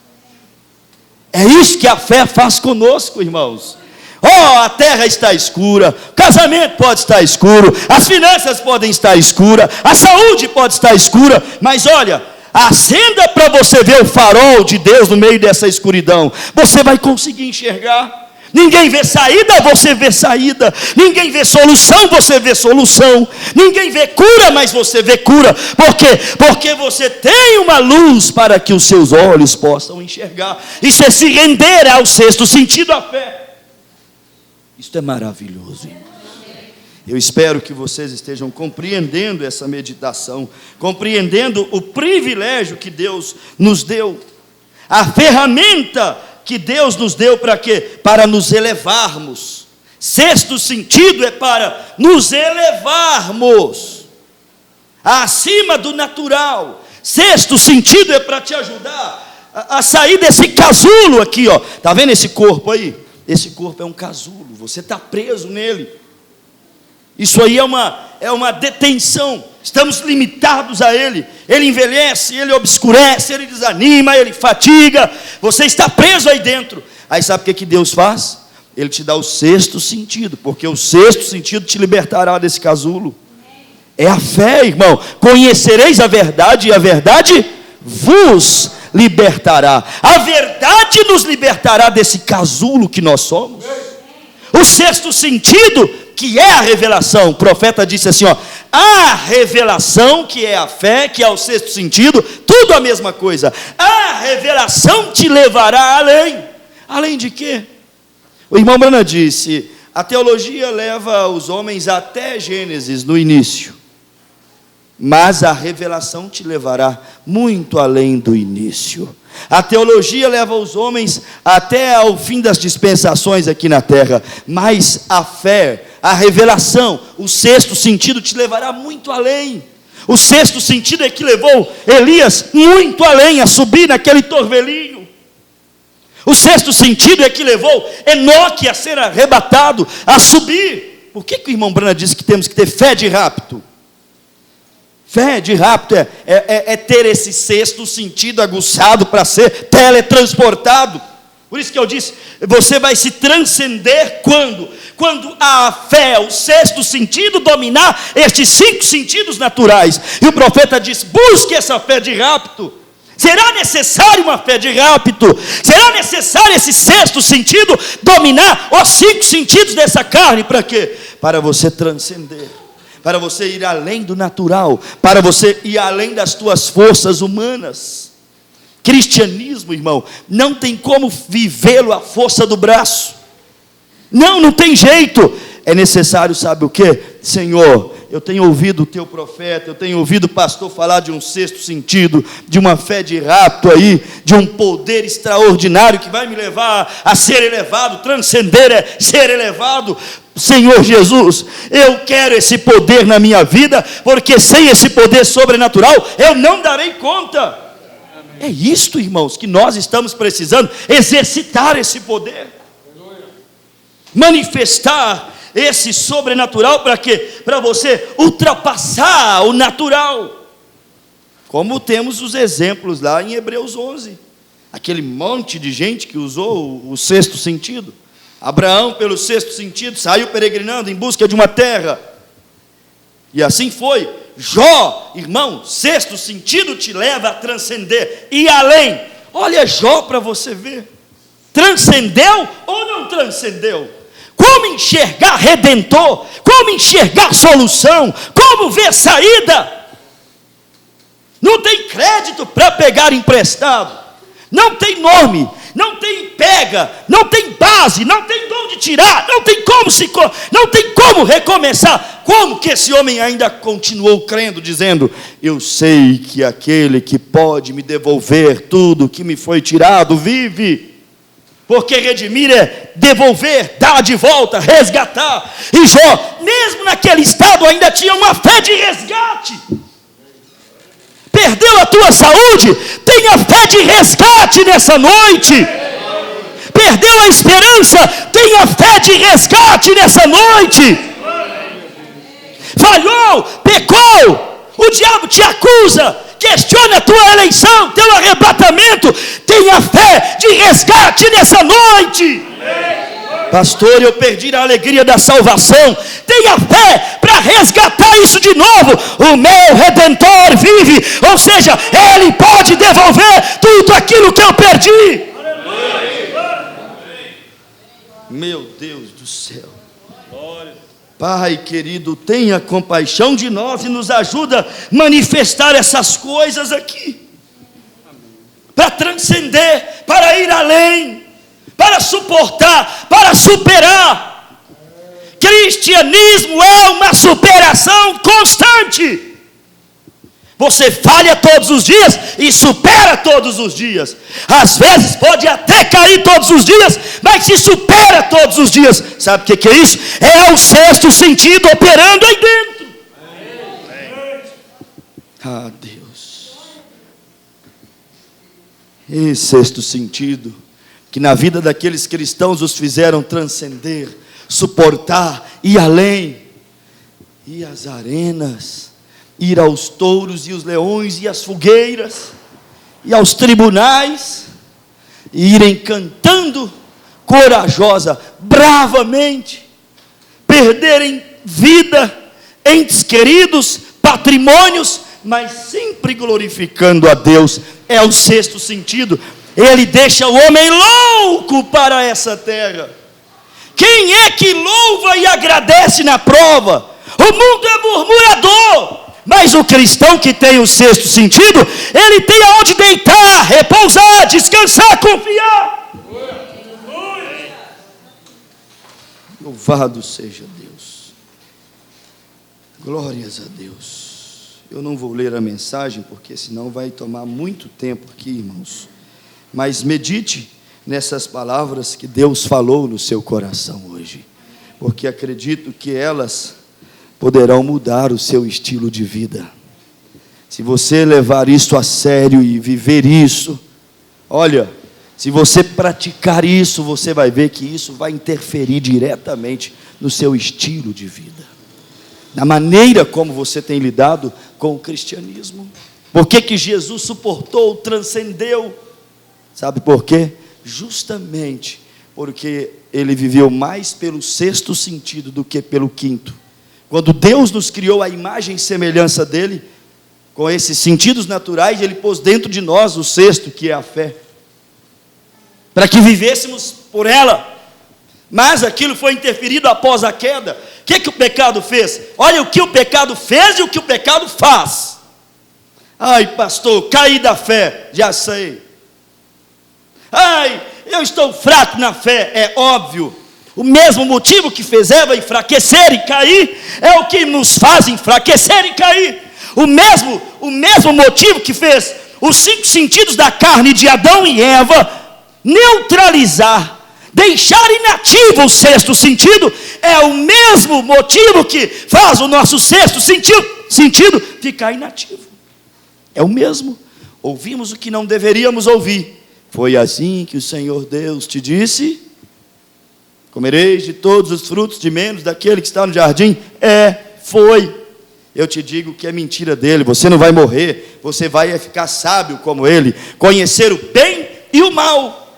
É isso que a fé faz conosco, irmãos. A terra está escura, o casamento pode estar escuro, as finanças podem estar escuras, a saúde pode estar escura, mas olha, acenda para você ver o farol de Deus no meio dessa escuridão, você vai conseguir enxergar. Ninguém vê saída, você vê saída. Ninguém vê solução, você vê solução. Ninguém vê cura, mas você vê cura. Por quê? Porque você tem uma luz para que os seus olhos possam enxergar. Isso é se render ao sexto sentido, a fé. Isto é maravilhoso, irmãos. Eu espero que vocês estejam compreendendo essa meditação, compreendendo o privilégio que Deus nos deu, a ferramenta que Deus nos deu para quê? Para nos elevarmos. Sexto sentido é para nos elevarmos acima do natural. Sexto sentido é para te ajudar a sair desse casulo aqui, Está vendo esse corpo aí? Esse corpo é um casulo, você está preso nele. Isso aí é é uma detenção. Estamos limitados a ele. Ele envelhece, ele obscurece, ele desanima, ele fatiga. Você está preso aí dentro. Aí sabe o que Deus faz? Ele te dá o sexto sentido, porque o sexto sentido te libertará desse casulo. É a fé, irmão. Conhecereis a verdade e a verdade vos libertará. A verdade nos libertará desse casulo que nós somos. O sexto sentido, que é a revelação. O profeta disse assim, ó: a revelação, que é a fé, que é o sexto sentido, tudo a mesma coisa. A revelação te levará além. Além de quê? O irmão Branham disse: a teologia leva os homens até Gênesis no início, mas a revelação te levará muito além do início. A teologia leva os homens até ao fim das dispensações aqui na terra, mas a fé, a revelação, o sexto sentido te levará muito além. O sexto sentido é que levou Elias muito além, a subir naquele torvelinho. O sexto sentido é que levou Enoque a ser arrebatado, a subir. Por que o irmão Branham disse que temos que ter fé de rapto? Fé de rapto é ter esse sexto sentido aguçado para ser teletransportado. Por isso que eu disse, você vai se transcender quando? Quando a fé, o sexto sentido, dominar estes 5 sentidos naturais. E o profeta diz: busque essa fé de rapto. Será necessário uma fé de rapto? Será necessário esse sexto sentido dominar os 5 sentidos dessa carne? Para quê? Para você transcender, para você ir além do natural, para você ir além das tuas forças humanas. Cristianismo, irmão, não tem como vivê-lo à força do braço. Não tem jeito. É necessário, sabe o quê? Senhor, eu tenho ouvido o teu profeta, eu tenho ouvido o pastor falar de um sexto sentido, de uma fé de rapto aí, de um poder extraordinário que vai me levar a ser elevado. Transcender é ser elevado. Senhor Jesus, eu quero esse poder na minha vida, porque sem esse poder sobrenatural eu não darei conta. É isto, irmãos, que nós estamos precisando: exercitar esse poder, manifestar esse sobrenatural. Para quê? Para você ultrapassar o natural, como temos os exemplos lá em Hebreus 11, aquele monte de gente que usou o sexto sentido. Abraão, pelo sexto sentido, saiu peregrinando em busca de uma terra, e assim foi. Jó, irmão, sexto sentido te leva a transcender e além. Olha Jó para você ver, transcendeu ou não transcendeu? Como enxergar redentor? Como enxergar solução? Como ver saída? Não tem crédito para pegar emprestado, não tem nome, não tem pega, não tem base, não tem de onde tirar, não tem como recomeçar. Como que esse homem ainda continuou crendo, dizendo: eu sei que aquele que pode me devolver tudo que me foi tirado vive? Porque redimir é devolver, dar de volta, resgatar. E Jó, mesmo naquele estado, ainda tinha uma fé de resgate. Perdeu a tua saúde, tenha fé de resgate nessa noite. Perdeu a esperança, tenha fé de resgate nessa noite. Falhou, pecou, o diabo te acusa, questiona a tua eleição, teu arrebatamento. Tenha fé de resgate nessa noite. Pastor, eu perdi a alegria da salvação. Tenha fé para resgatar isso de novo. O meu Redentor vive, ou seja, Ele pode devolver tudo aquilo que eu perdi. Meu Deus do céu. Pai querido, tenha compaixão de nós e nos ajuda a manifestar essas coisas aqui, para transcender, para ir além, para suportar, para superar. Cristianismo é uma superação constante. Você falha todos os dias e supera todos os dias. Às vezes pode até cair todos os dias, mas se supera todos os dias. Sabe o que é isso? É o sexto sentido operando aí dentro. Ah, Deus. E sexto sentido, que na vida daqueles cristãos os fizeram transcender, suportar e além. e as arenas, ir aos touros e os leões e as fogueiras, e aos tribunais, e irem cantando corajosa, bravamente, perderem vida, entes queridos, patrimônios, mas sempre glorificando a Deus. É o sexto sentido. Ele deixa o homem louco para essa terra. Quem é que louva e agradece na prova? O mundo é murmurador, mas o cristão que tem o sexto sentido, ele tem aonde deitar, repousar, descansar, confiar. Louvado seja Deus. Glórias a Deus. Eu não vou ler a mensagem, porque senão vai tomar muito tempo aqui, irmãos. Mas medite nessas palavras que Deus falou no seu coração hoje, porque acredito que elas poderão mudar o seu estilo de vida. Se você levar isso a sério e viver isso, olha, se você praticar isso, você vai ver que isso vai interferir diretamente no seu estilo de vida, na maneira como você tem lidado com o cristianismo. Por que Jesus suportou, transcendeu? Sabe por quê? Justamente porque ele viveu mais pelo sexto sentido do que pelo quinto. Quando Deus nos criou a imagem e semelhança dele, com esses sentidos naturais, ele pôs dentro de nós o sexto, que é a fé, para que vivêssemos por ela. Mas aquilo foi interferido após a queda. O que o pecado fez? Olha o que o pecado fez e o que o pecado faz. Ai, pastor, caí da fé, já sei. Ai, eu estou fraco na fé, é óbvio. O mesmo motivo que fez Eva enfraquecer e cair, é o que nos faz enfraquecer e cair. O mesmo motivo que fez os 5 sentidos da carne de Adão e Eva neutralizar, deixar inativo o sexto sentido, é o mesmo motivo que faz o nosso sexto sentido ficar inativo. É o mesmo. Ouvimos o que não deveríamos ouvir. Foi assim que o Senhor Deus te disse: comereis de todos os frutos, de menos daquele que está no jardim. Foi. Eu te digo que é mentira dele. Você não vai morrer, você vai ficar sábio como ele, conhecer o bem e o mal.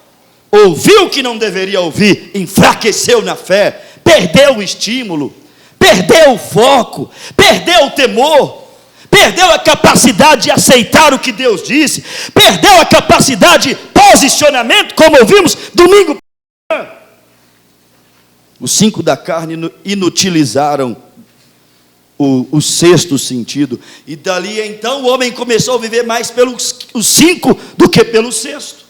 Ouviu o que não deveria ouvir, enfraqueceu na fé, perdeu o estímulo, perdeu o foco, perdeu o temor, perdeu a capacidade de aceitar o que Deus disse, perdeu a capacidade de posicionamento, como ouvimos domingo. Os 5 da carne inutilizaram o sexto sentido, e dali então o homem começou a viver mais pelos 5 do que pelo sexto.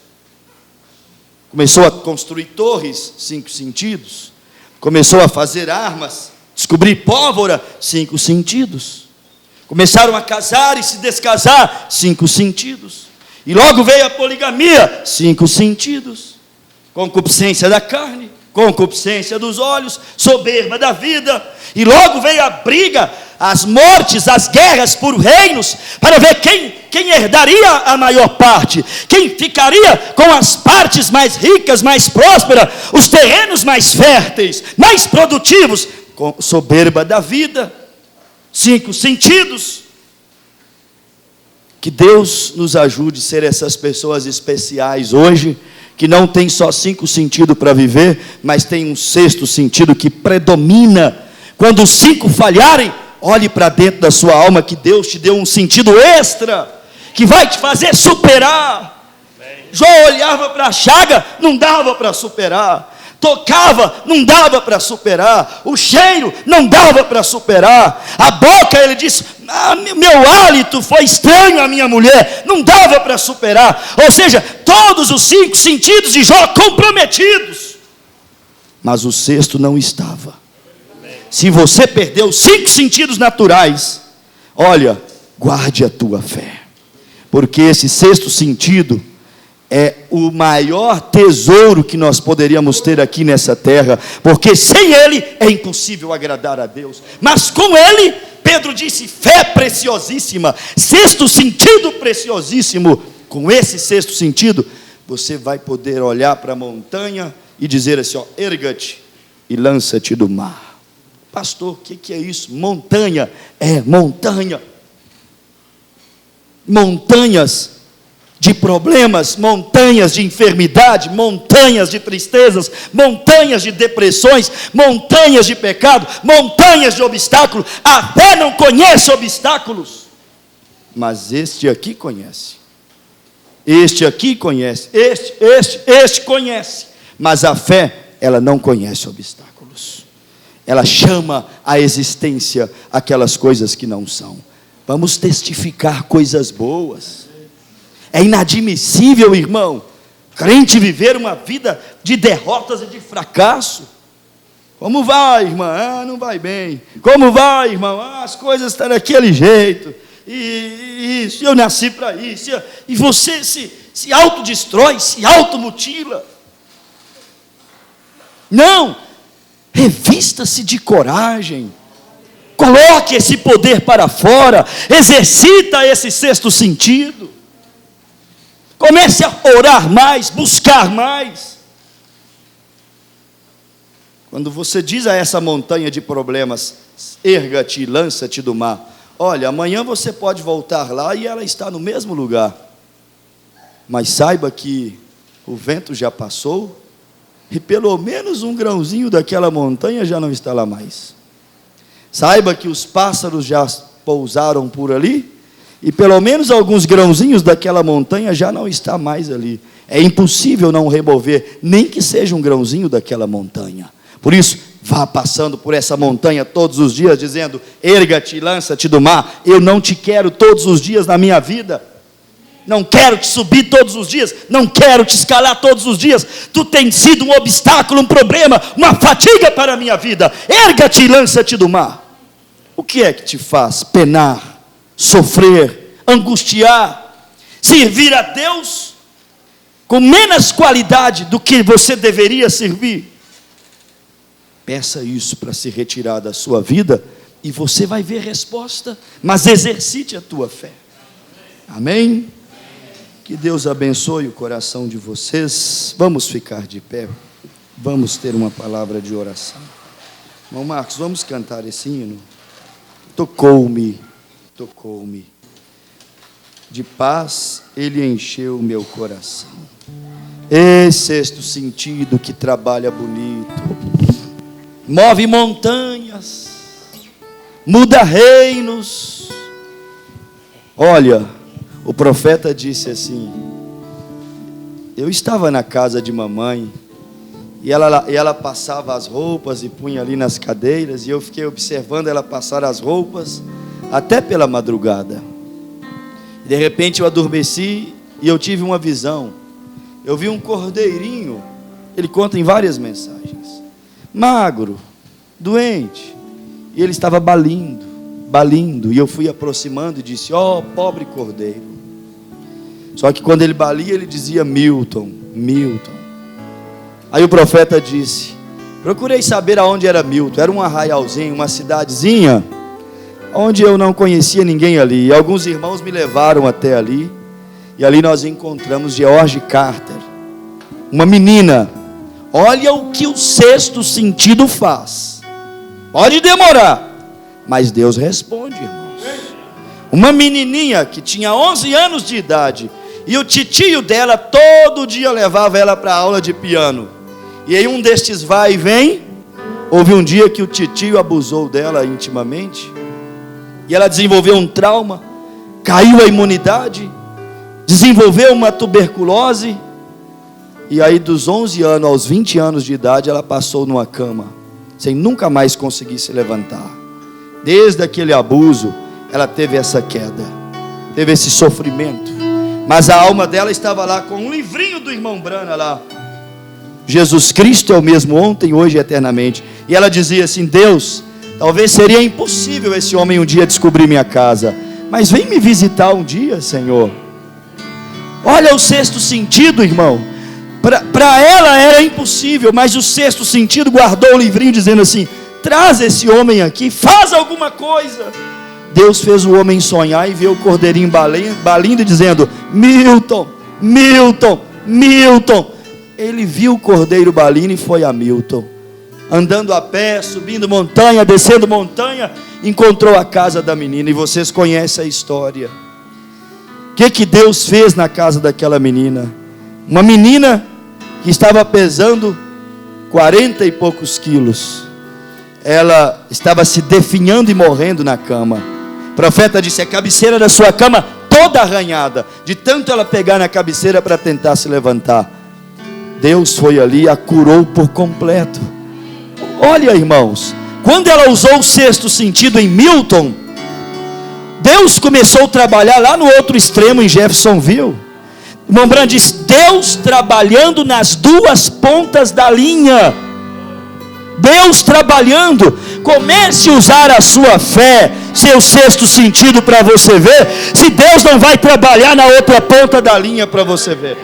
Começou a construir torres, 5 sentidos. Começou a fazer armas, descobrir pólvora, 5 sentidos. Começaram a casar e se descasar, 5 sentidos. E logo veio a poligamia, 5 sentidos. Concupiscência da carne, concupiscência dos olhos, soberba da vida. E logo veio a briga, as mortes, as guerras por reinos, para ver quem herdaria a maior parte, quem ficaria com as partes mais ricas, mais prósperas, os terrenos mais férteis, mais produtivos, com soberba da vida, 5 sentidos. Que Deus nos ajude a ser essas pessoas especiais hoje, que não tem só 5 sentidos para viver, mas tem um sexto sentido que predomina. Quando os 5 falharem, olhe para dentro da sua alma, que Deus te deu um sentido extra, que vai te fazer superar. Jó olhava para a chaga, não dava para superar. Tocava, não dava para superar. O cheiro, não dava para superar. A boca, ele disse: meu hálito foi estranho à minha mulher, não dava para superar. Ou seja, todos os 5 sentidos de Jó comprometidos, mas o sexto não estava. Se você perdeu 5 sentidos naturais, olha, guarde a tua fé, porque esse sexto sentido é o maior tesouro que nós poderíamos ter aqui nessa terra, porque sem ele é impossível agradar a Deus, mas com ele, Pedro disse, fé preciosíssima, sexto sentido preciosíssimo. Com esse sexto sentido, você vai poder olhar para a montanha e dizer assim, ó, erga-te e lança-te do mar. Pastor, o que é isso? Montanha. É, montanha. Montanhas de problemas, montanhas de enfermidade, montanhas de tristezas, montanhas de depressões, montanhas de pecado, montanhas de obstáculos. A fé não conhece obstáculos, mas este aqui conhece. Este aqui conhece, este conhece, mas a fé, ela não conhece obstáculos. Ela chama à existência aquelas coisas que não são. Vamos testificar coisas boas. É inadmissível, irmão, crente viver uma vida de derrotas e de fracasso. Como vai, irmã? Ah, não vai bem. Como vai, irmão? Ah, as coisas estão daquele jeito. E isso, eu nasci para isso. E você se autodestrói, se automutila. Não, revista-se de coragem. Coloque esse poder para fora. Exercita esse sexto sentido. Comece a orar mais, buscar mais. Quando você diz a essa montanha de problemas, erga-te e lança-te do mar. Olha, amanhã você pode voltar lá e ela está no mesmo lugar. Mas saiba que o vento já passou e pelo menos um grãozinho daquela montanha já não está lá mais. Saiba que os pássaros já pousaram por ali e pelo menos alguns grãozinhos daquela montanha já não está mais ali. É impossível não remover, nem que seja um grãozinho daquela montanha. Por isso, vá passando por essa montanha todos os dias, dizendo: erga-te e lança-te do mar. Eu não te quero todos os dias na minha vida. Não quero te subir todos os dias. Não quero te escalar todos os dias. Tu tens sido um obstáculo, um problema, uma fadiga para a minha vida. Erga-te e lança-te do mar. O que é que te faz penar, sofrer, angustiar, servir a Deus com menos qualidade do que você deveria servir? Peça isso para se retirar da sua vida e você vai ver resposta, mas exercite a tua fé. Amém? Que Deus abençoe o coração de vocês. Vamos ficar de pé, vamos ter uma palavra de oração. Irmão Marcos, vamos cantar esse hino? Tocou-me, tocou-me, de paz ele encheu meu coração. Esse sexto sentido que trabalha bonito, move montanhas, muda reinos. Olha, o profeta disse assim: eu estava na casa de mamãe, e ela passava as roupas e punha ali nas cadeiras, e eu fiquei observando ela passar as roupas, até pela madrugada. De repente eu adormeci, e eu tive uma visão. Eu vi um cordeirinho, ele conta em várias mensagens, magro, doente, e ele estava balindo, e eu fui aproximando e disse: ó, pobre cordeiro. Só que quando ele balia, ele dizia: Milton, Milton. Aí o profeta disse: procurei saber aonde era Milton. Era um arraialzinho, uma cidadezinha, onde eu não conhecia ninguém ali. E alguns irmãos me levaram até ali, e ali nós encontramos George Carter, uma menina. Olha o que o sexto sentido faz. Pode demorar, mas Deus responde, irmãos. Uma menininha que tinha 11 anos de idade, e o titio dela todo dia levava ela para a aula de piano. E em um destes vai e vem, houve um dia que o titio abusou dela intimamente, e ela desenvolveu um trauma, caiu a imunidade, desenvolveu uma tuberculose. E aí dos 11 anos aos 20 anos de idade, ela passou numa cama, sem nunca mais conseguir se levantar. Desde aquele abuso, ela teve essa queda, teve esse sofrimento. Mas a alma dela estava lá com um livrinho do irmão Brana lá: Jesus Cristo é o mesmo ontem, hoje e eternamente. E ela dizia assim: Deus, talvez seria impossível esse homem um dia descobrir minha casa, mas vem me visitar um dia, Senhor. Olha o sexto sentido, irmão. Para ela era impossível, mas o sexto sentido guardou o livrinho dizendo assim: traz esse homem aqui, faz alguma coisa. Deus fez o homem sonhar e ver o cordeirinho balindo e dizendo: Milton, Milton, Milton. Ele viu o cordeiro balindo e foi a Milton. andando a pé, subindo montanha, descendo montanha, encontrou a casa da menina. E vocês conhecem a história. O que Deus fez na casa daquela menina? Uma menina que estava pesando 40 e poucos quilos. Ela estava se definhando e morrendo na cama. O profeta disse: a cabeceira da sua cama toda arranhada, de tanto ela pegar na cabeceira para tentar se levantar. Deus foi ali e a curou por completo. Olha, irmãos, quando ela usou o sexto sentido em Milton, Deus começou a trabalhar lá no outro extremo, em Jeffersonville. Irmão Branham diz: Deus trabalhando nas duas pontas da linha. Deus trabalhando. Comece a usar a sua fé, seu sexto sentido, para você ver se Deus não vai trabalhar na outra ponta da linha para você ver.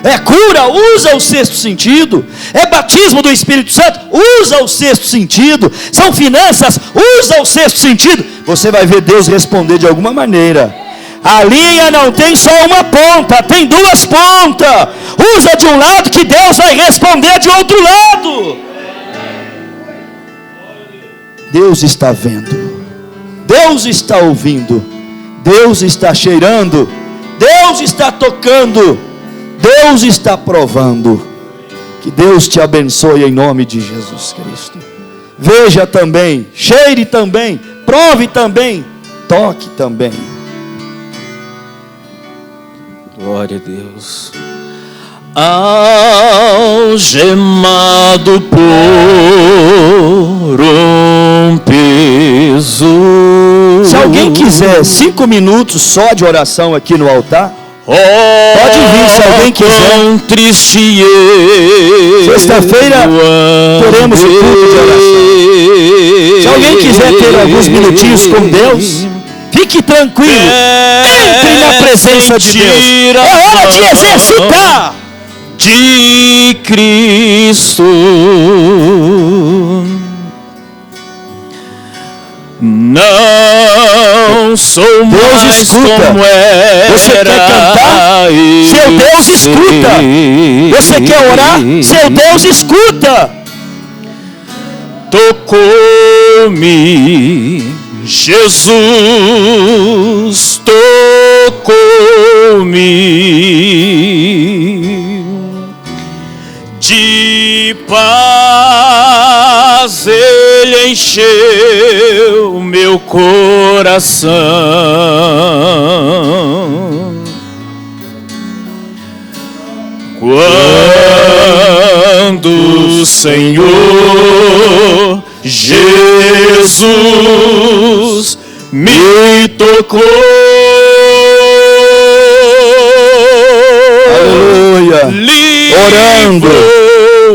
É cura, usa o sexto sentido. É batismo do Espírito Santo, usa o sexto sentido. São finanças, usa o sexto sentido. Você vai ver Deus responder de alguma maneira. A linha não tem só uma ponta, tem duas pontas. Usa de um lado que Deus vai responder de outro lado. Deus está vendo, Deus está ouvindo, Deus está cheirando, Deus está tocando, Deus está provando. Que Deus te abençoe em nome de Jesus Cristo. Veja também, cheire também, prove também, toque também. Glória a Deus. Algemado por um peso. Se alguém quiser 5 minutos só de oração aqui no altar, pode vir, se alguém quiser. Triste sexta-feira teremos o culto de oração. Se alguém quiser ter alguns minutinhos com Deus, fique tranquilo, entre na presença de Deus. É hora de exercitar de Cristo. Não sou mais Deus escuta. como era. Você quer cantar? Seu Deus escuta. Você quer orar? Seu Deus escuta. Tocou-me, Jesus tocou-me. De paz Ele encheu meu coração. Quando o Senhor Jesus me tocou. Aleluia. Orando,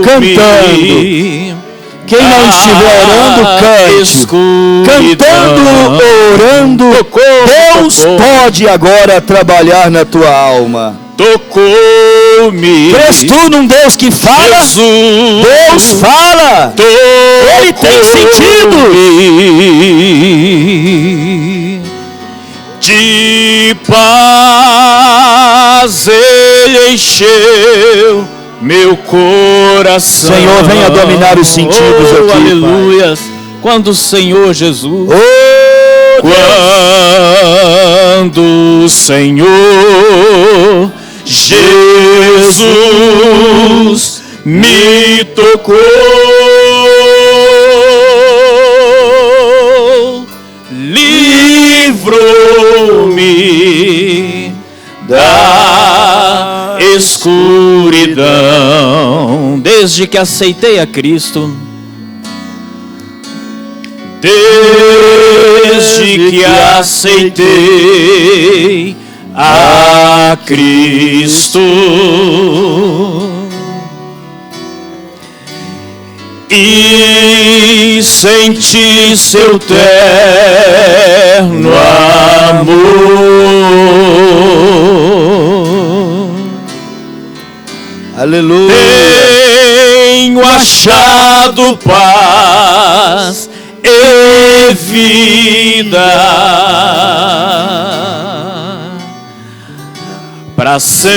cantando. Quem não estiver orando, cante. Cantando, orando. Deus pode agora trabalhar na tua alma. Tocou-me. Crês tu num Deus que fala? Jesus, Deus fala. Ele tem sentido. De paz Ele encheu meu coração. Senhor, venha dominar os sentidos aqui, aleluia. Pai. Quando o Senhor Jesus, quando o Senhor Jesus me tocou, livrou-me da escuridão. Desde que aceitei a Cristo, desde que aceitei a Cristo e senti seu terno amor. Aleluia. Tenho achado paz e vida para sempre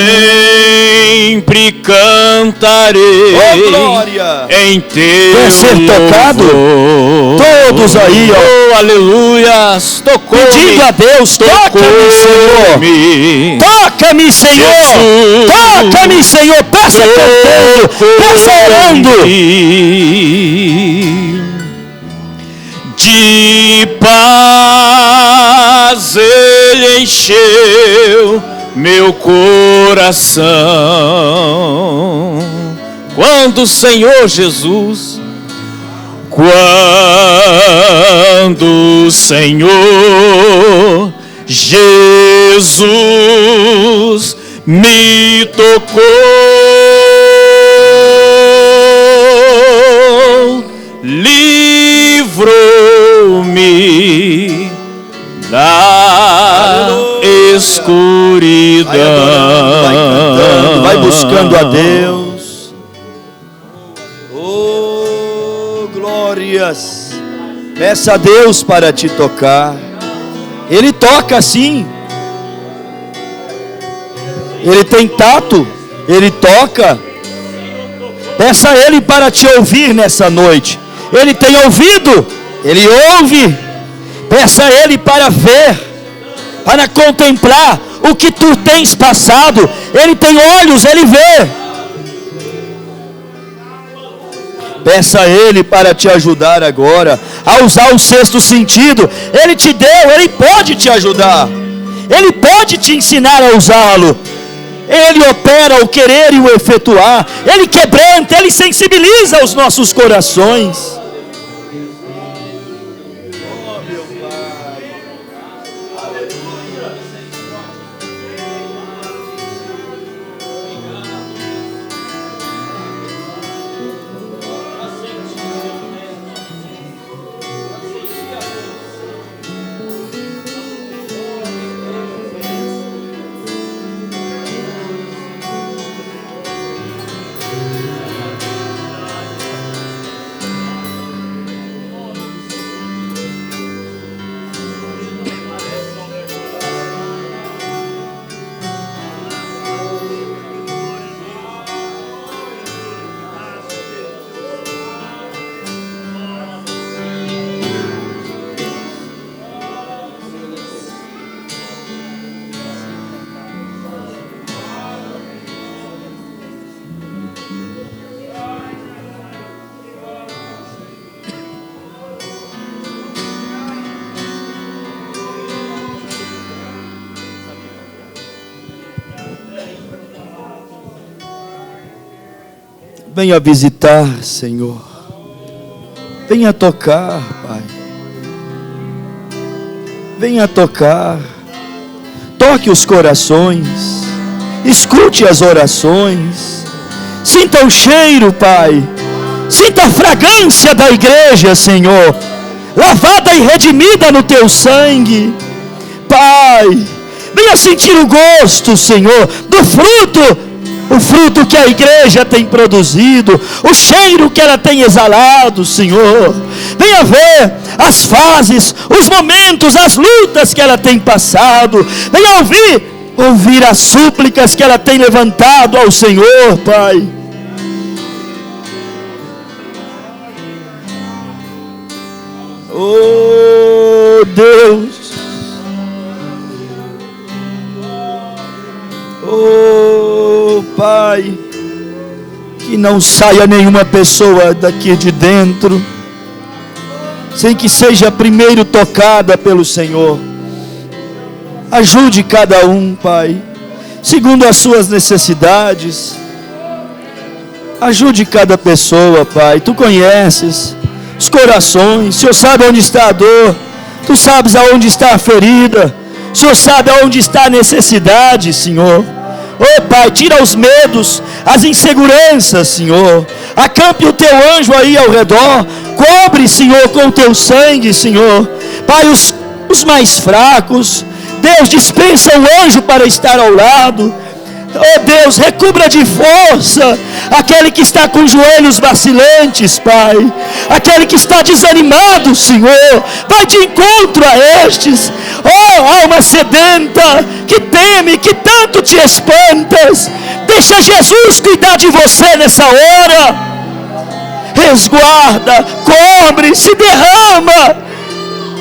cantarei. Oh, glória! Em teu Quer ser tocado? louvor. Todos aí, ó. Oh, aleluias. Tocou-me. Pedindo a Deus, toca-me, Senhor. Toca-me, Senhor. Jesus. Toca-me, Senhor. Peça cantando, peça orando. De paz Ele encheu meu coração. Quando o Senhor Jesus, quando o Senhor Jesus me tocou, livrou-me da escuridão. Vai adorando, vai cantando, vai buscando a Deus. Oh, glórias. Peça a Deus para te tocar. Ele toca sim. Ele tem tato, Ele toca. Peça a Ele para te ouvir nessa noite. Ele tem ouvido, Ele ouve. Peça a Ele para ver, para contemplar o que tu tens passado. Ele tem olhos, Ele vê. Peça a Ele para te ajudar agora a usar o sexto sentido. Ele te deu, Ele pode te ajudar. Ele pode te ensinar a usá-lo. Ele opera o querer e o efetuar. Ele quebranta, Ele sensibiliza os nossos corações. Venha visitar, Senhor. Venha tocar, Pai. Venha tocar. Toque os corações. Escute as orações. Sinta o cheiro, Pai. Sinta a fragrância da igreja, Senhor. Lavada e redimida no teu sangue. Pai, venha sentir o gosto, Senhor, do fruto. O fruto que a igreja tem produzido, o cheiro que ela tem exalado, Senhor. Venha ver as fases, os momentos, as lutas que ela tem passado. Venha ouvir as súplicas que ela tem levantado ao Senhor, Pai. Oh, Deus. Oh, Pai, que não saia nenhuma pessoa daqui de dentro sem que seja primeiro tocada pelo Senhor. Ajude cada um, Pai, segundo as suas necessidades. Ajude cada pessoa, Pai. Tu conheces os corações. O Senhor sabe onde está a dor. Tu sabes aonde está a ferida. O Senhor sabe aonde está a necessidade, Senhor. Oh, Pai, tira os medos, as inseguranças, Senhor. Acampe o teu anjo aí ao redor. Cobre, Senhor, com o teu sangue, Senhor. Pai, os mais fracos, Deus, dispensa o anjo para estar ao lado. Oh Deus, recubra de força aquele que está com os joelhos vacilantes, Pai. Aquele que está desanimado, Senhor. Vai de encontro a estes. Oh, alma sedenta, que teme, que tanto te espantas. Deixa Jesus cuidar de você nessa hora. Resguarda, cobre, se derrama.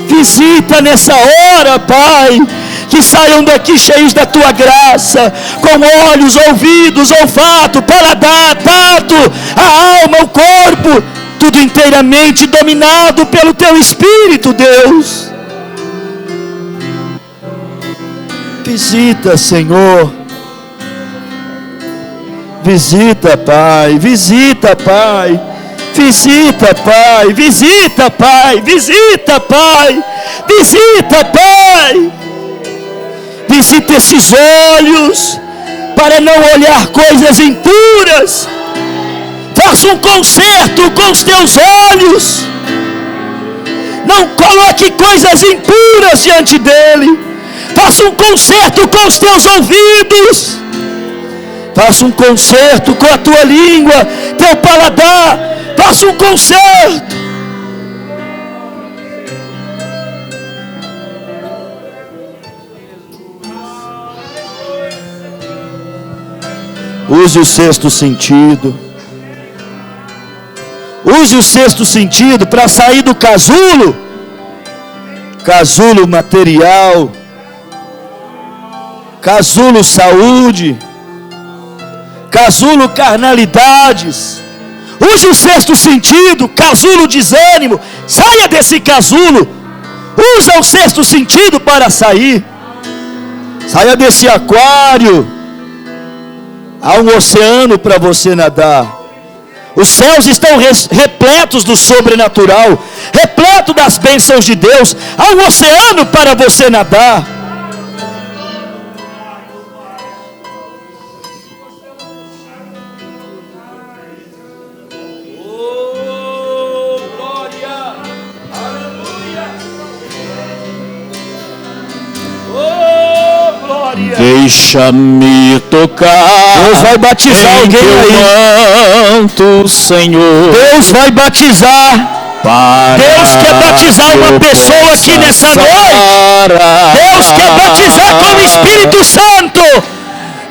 Visita nessa hora, Pai. Que saiam daqui cheios da tua graça, com olhos, ouvidos, olfato, paladar, tato, a alma, o corpo, tudo inteiramente dominado pelo teu Espírito, Deus. Visita, Senhor. Visita, Pai. Visita, Pai. Visita, Pai. Visita, Pai. Visita, Pai. Visita, Pai. Visita esses olhos, para não olhar coisas impuras. Faça um concerto com os teus olhos. Não coloque coisas impuras diante dele. Faça um concerto com os teus ouvidos. Faça um concerto com a tua língua, teu paladar. Faça um concerto. Use o sexto sentido. Use o sexto sentido para sair do casulo. Casulo material. Casulo saúde. Casulo carnalidades. Use o sexto sentido. Casulo desânimo. Saia desse casulo. Usa o sexto sentido para sair. Saia desse aquário. Há um oceano para você nadar. Os céus estão repletos do sobrenatural, repleto das bênçãos de Deus. Há um oceano para você nadar. Oh, glória! Aleluia! Oh, glória! Deixa-me tocar. Deus vai batizar alguém aí. Manto, Senhor. Deus vai batizar. Deus quer batizar uma pessoa aqui nessa noite. Deus quer batizar com o Espírito Santo.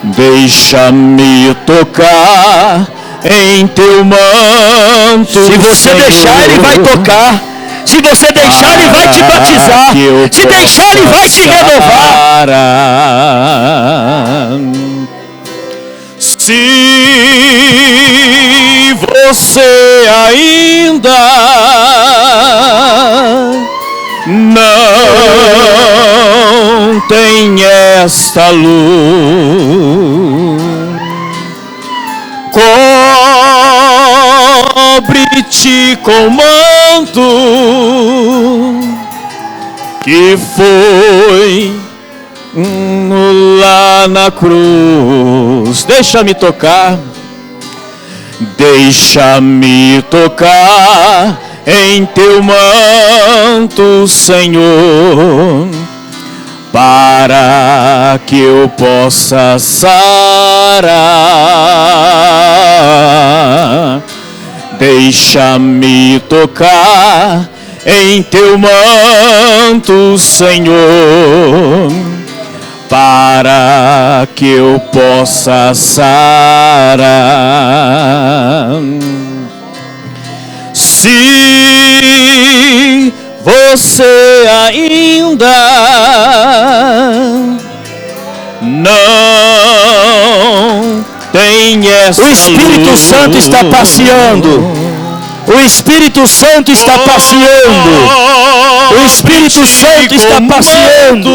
Deixa-me tocar em teu manto. Se você Senhor, deixar, Ele vai tocar. Se você deixar, Ele vai te batizar. Se deixar, Ele vai te renovar. Se você ainda não tem esta luz, cobre-te com manto que foi lá na cruz. Deixa-me tocar. Deixa-me tocar em teu manto, Senhor, para que eu possa sarar. Deixa-me tocar em teu manto, Senhor, para que eu possa sarar. Se você ainda não tem essa luz, o Espírito Santo está passeando. O Espírito Santo está passeando. O Espírito Santo está passeando.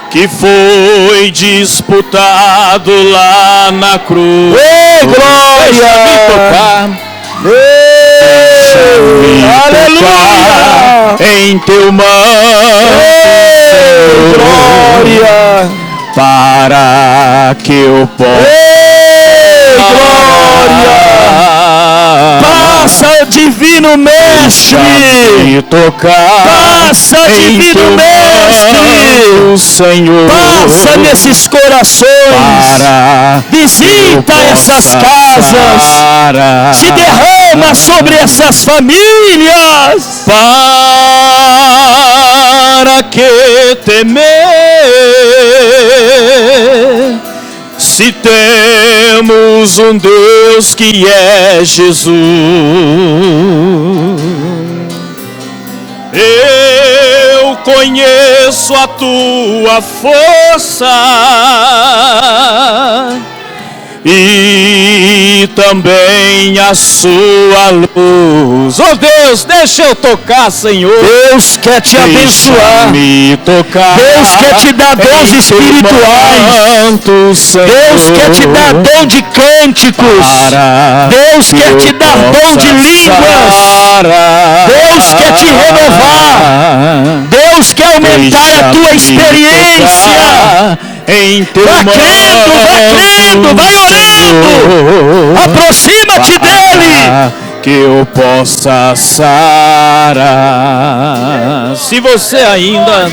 Que foi disputado lá na cruz. Ei, glória! Deixa-me tocar. Deixa-me tocar em teu manto, glória! Para que eu possa. Glória! Passa, divino mestre! Deixa-me tocar passa, divino mestre! Mestre, Senhor, passa nesses corações, visita essas casas, se derrama sobre essas famílias. Para que temer, se temos um Deus que é Jesus? Eu conheço a tua força e também a sua luz. Oh Deus, deixa eu tocar, Senhor. Deus quer te abençoar. Me tocar. Deus quer te dar dons espirituais. Deus quer te dar dom de cânticos. Deus quer te dar dom de línguas. Deus quer te renovar. Deus quer aumentar a tua experiência. Vai crendo, vai orando. Aproxima-te dele. Que eu possa sarar. Se você ainda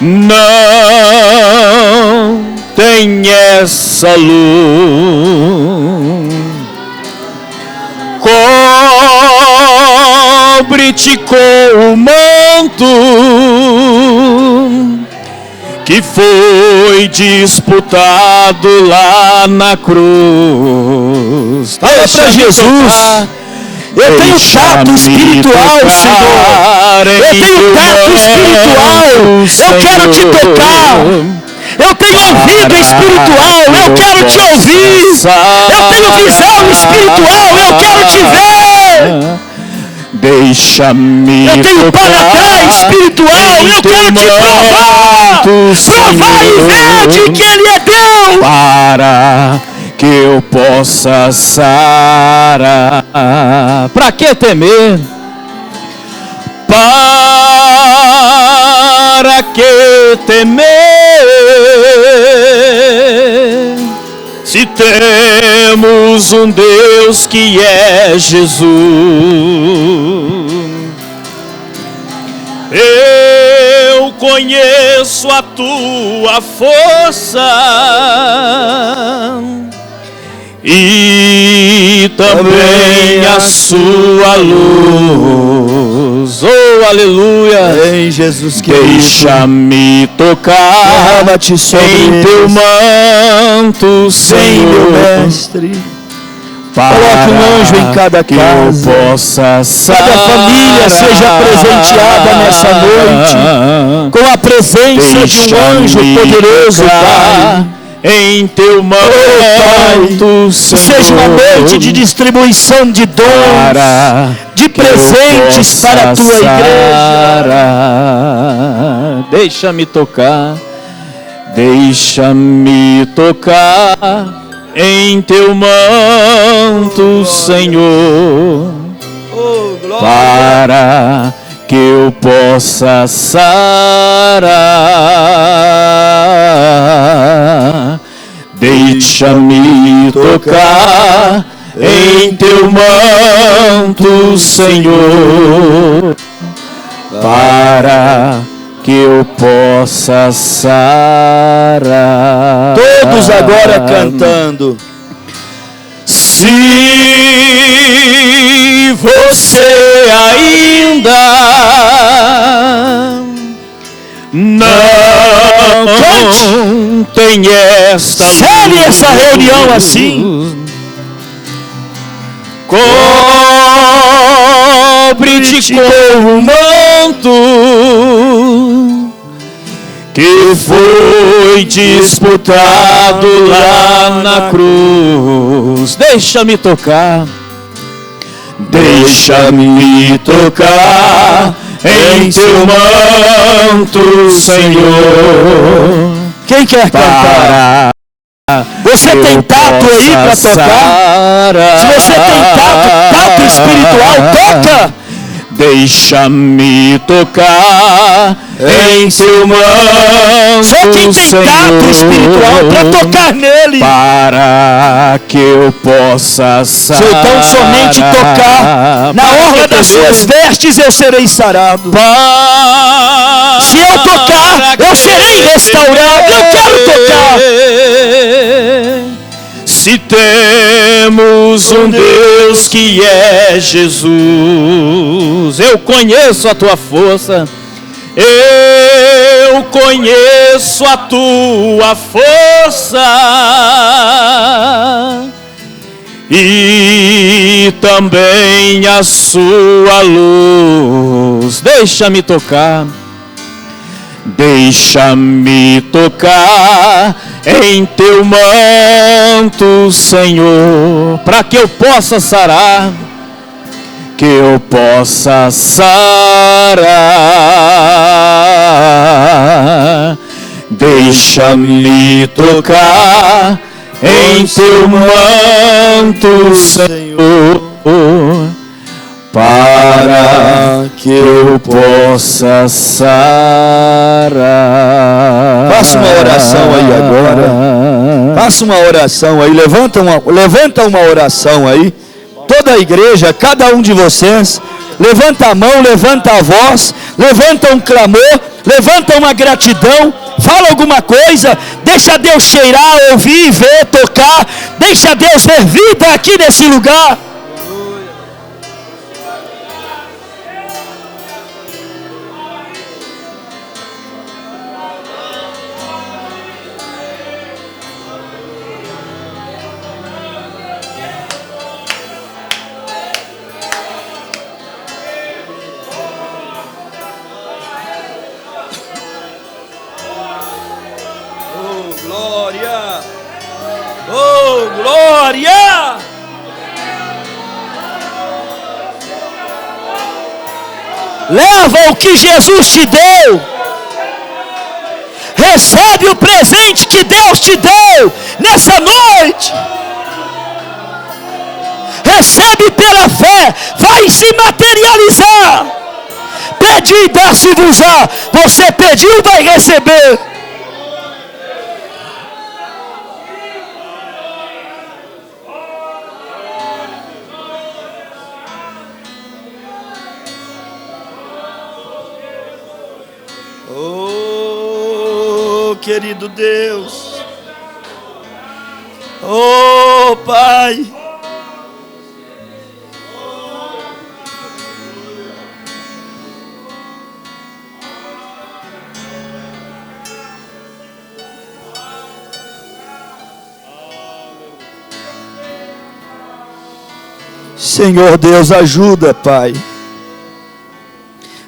não tem essa luz, cobre-te com o manto que foi disputado lá na cruz. Fala para Jesus. Eu tenho tato espiritual, Senhor. Eu tenho tato espiritual. Eu quero te tocar. Eu tenho ouvido espiritual. Eu quero te ouvir. Eu tenho visão espiritual. Eu quero te ver. Deixa-me eu tenho paladar espiritual, eu quero te provar, provar e ver de que Ele é Deus, para que eu possa sarar. Para que temer? Para que temer, se temos um Deus que é Jesus? Eu conheço a tua força e também a sua luz. Oh, aleluia! Em Jesus querido, deixa-me tocar em teu manto, Senhor, meu mestre. Coloque um anjo em cada casa, cada família seja presenteada nessa noite com a presença de um anjo poderoso, Pai. Em teu manto, Senhor, seja uma noite de distribuição de dons, de presentes para a tua igreja. Deixa-me tocar, deixa-me tocar em teu manto, Senhor, para que eu possa sarar. Deixa-me tocar em teu manto, Senhor, para que eu possa sarar. Todos agora cantando. Se você ainda não tem esta luz, segue essa reunião assim. Cobre-te com o manto que foi disputado lá na cruz. Deixa-me tocar, deixa-me tocar em teu manto, Senhor. Quem quer cantar? Você tem tato aí para tocar? Se você tem tato espiritual, toca! Deixa-me tocar em teu manto, Só quem tem tato espiritual para tocar nele, para que eu possa sarar. se eu tão somente tocar na orla das suas vestes, eu serei sarado. Se eu tocar, eu serei restaurado. Eu quero tocar. Se temos um Deus que é Jesus, eu conheço a tua força, eu conheço a tua força, e também a sua luz. Deixa-me tocar. Deixa-me tocar em teu manto, Senhor, para que eu possa sarar, que eu possa sarar. Deixa-me tocar em teu manto, Senhor, para que eu possa sarar. Faça uma oração aí agora. Faça uma oração aí. Levanta uma oração aí. Toda a igreja, cada um de vocês, levanta a mão, levanta a voz, levanta um clamor, levanta uma gratidão. Fala alguma coisa. Deixa Deus cheirar, ouvir, ver, tocar. Deixa Deus ver vida aqui nesse lugar. Oh, glória! Leva o que Jesus te deu. Recebe o presente que Deus te deu nessa noite. Recebe pela fé. Vai se materializar. Pedi e dá-se-vos-á. Você pediu, vai receber. Querido Deus, oh Pai, Senhor Deus, ajuda, Pai.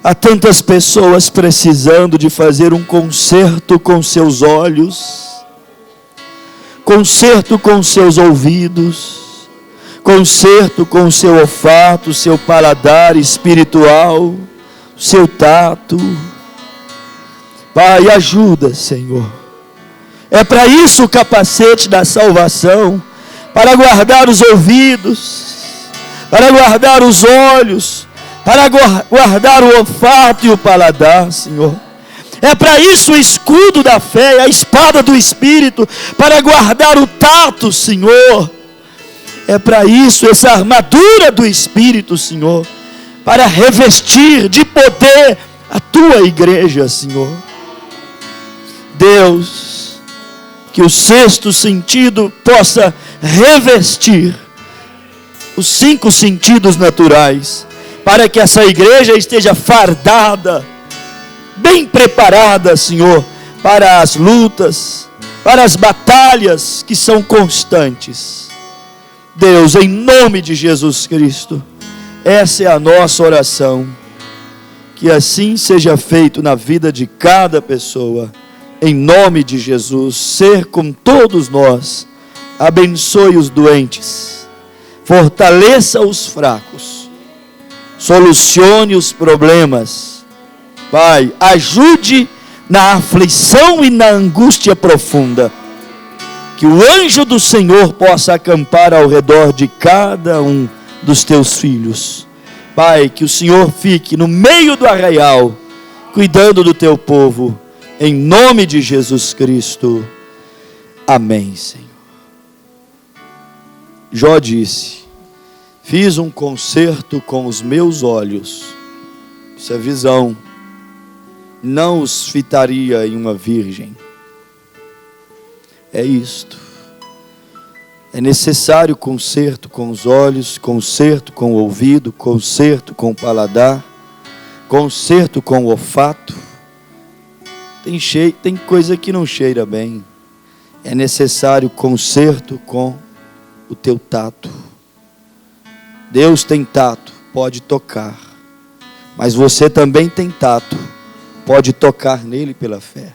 Há tantas pessoas precisando de fazer um concerto com seus olhos, concerto com seus ouvidos, concerto com seu olfato, seu paladar espiritual, seu tato. Pai, ajuda, Senhor. É para isso o capacete da salvação, para guardar os ouvidos, para guardar os olhos, para guardar o olfato e o paladar, Senhor. É para isso o escudo da fé, a espada do Espírito, para guardar o tato, Senhor. É para isso essa armadura do Espírito, Senhor, para revestir de poder a tua igreja, Senhor. Deus, que o sexto sentido possa revestir os 5 sentidos naturais, para que essa igreja esteja fardada, bem preparada, Senhor, para as lutas, para as batalhas que são constantes. Deus, em nome de Jesus Cristo, essa é a nossa oração. Que assim seja feito na vida de cada pessoa, em nome de Jesus. Ser com todos nós, abençoe os doentes, fortaleça os fracos, solucione os problemas. Pai, ajude na aflição e na angústia profunda. Que o anjo do Senhor possa acampar ao redor de cada um dos teus filhos. Pai, que o Senhor fique no meio do arraial, cuidando do teu povo, em nome de Jesus Cristo. Amém, Senhor. Jó disse: fiz um concerto com os meus olhos. Isso é visão. Não os fitaria em uma virgem. É isto. É necessário concerto com os olhos, concerto com o ouvido, concerto com o paladar, concerto com o olfato. Tem coisa que não cheira bem. É necessário concerto com o teu tato. Deus tem tato, pode tocar. Mas você também tem tato, pode tocar nele pela fé.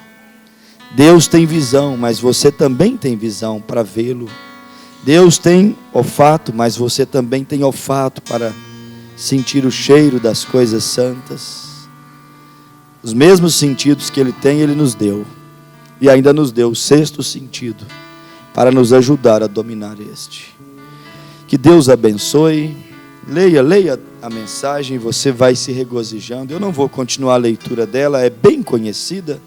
Deus tem visão, mas você também tem visão para vê-lo. Deus tem olfato, mas você também tem olfato para sentir o cheiro das coisas santas. Os mesmos sentidos que Ele tem, Ele nos deu. E ainda nos deu o sexto sentido, para nos ajudar a dominar este. Que Deus abençoe. Leia a mensagem, você vai se regozijando. Eu não vou continuar a leitura dela, é bem conhecida.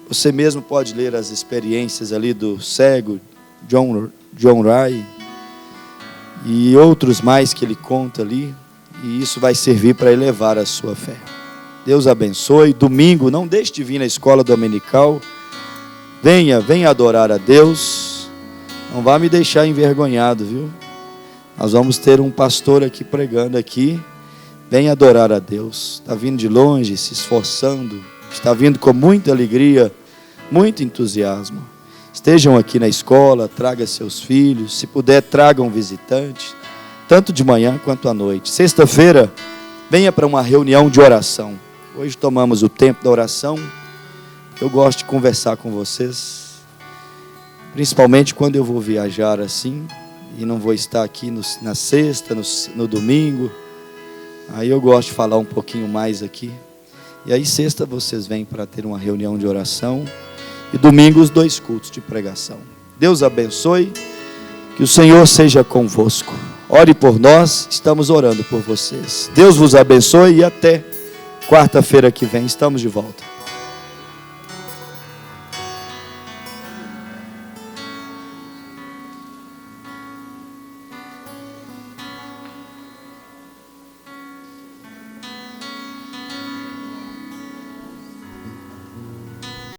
Você mesmo pode ler as experiências ali do cego, John Ray, e outros mais que ele conta ali. E isso vai servir para elevar a sua fé. Deus abençoe. Domingo, não deixe de vir na escola dominical. Venha adorar a Deus. Não vá me deixar envergonhado, viu? Nós vamos ter um pastor aqui pregando aqui. Venha adorar a Deus. Está vindo de longe, se esforçando. Está vindo com muita alegria, muito entusiasmo. Estejam aqui na escola, traga seus filhos. Se puder, tragam visitantes, tanto de manhã quanto à noite. Sexta-feira, venha para uma reunião de oração. Hoje tomamos o tempo da oração. Eu gosto de conversar com vocês, principalmente quando eu vou viajar assim, e não vou estar aqui na sexta, no domingo. Aí eu gosto de falar um pouquinho mais aqui. E aí sexta vocês vêm para ter uma reunião de oração. E domingo os 2 cultos de pregação. Deus abençoe. Que o Senhor seja convosco. Ore por nós, estamos orando por vocês. Deus vos abençoe e até quarta-feira que vem estamos de volta.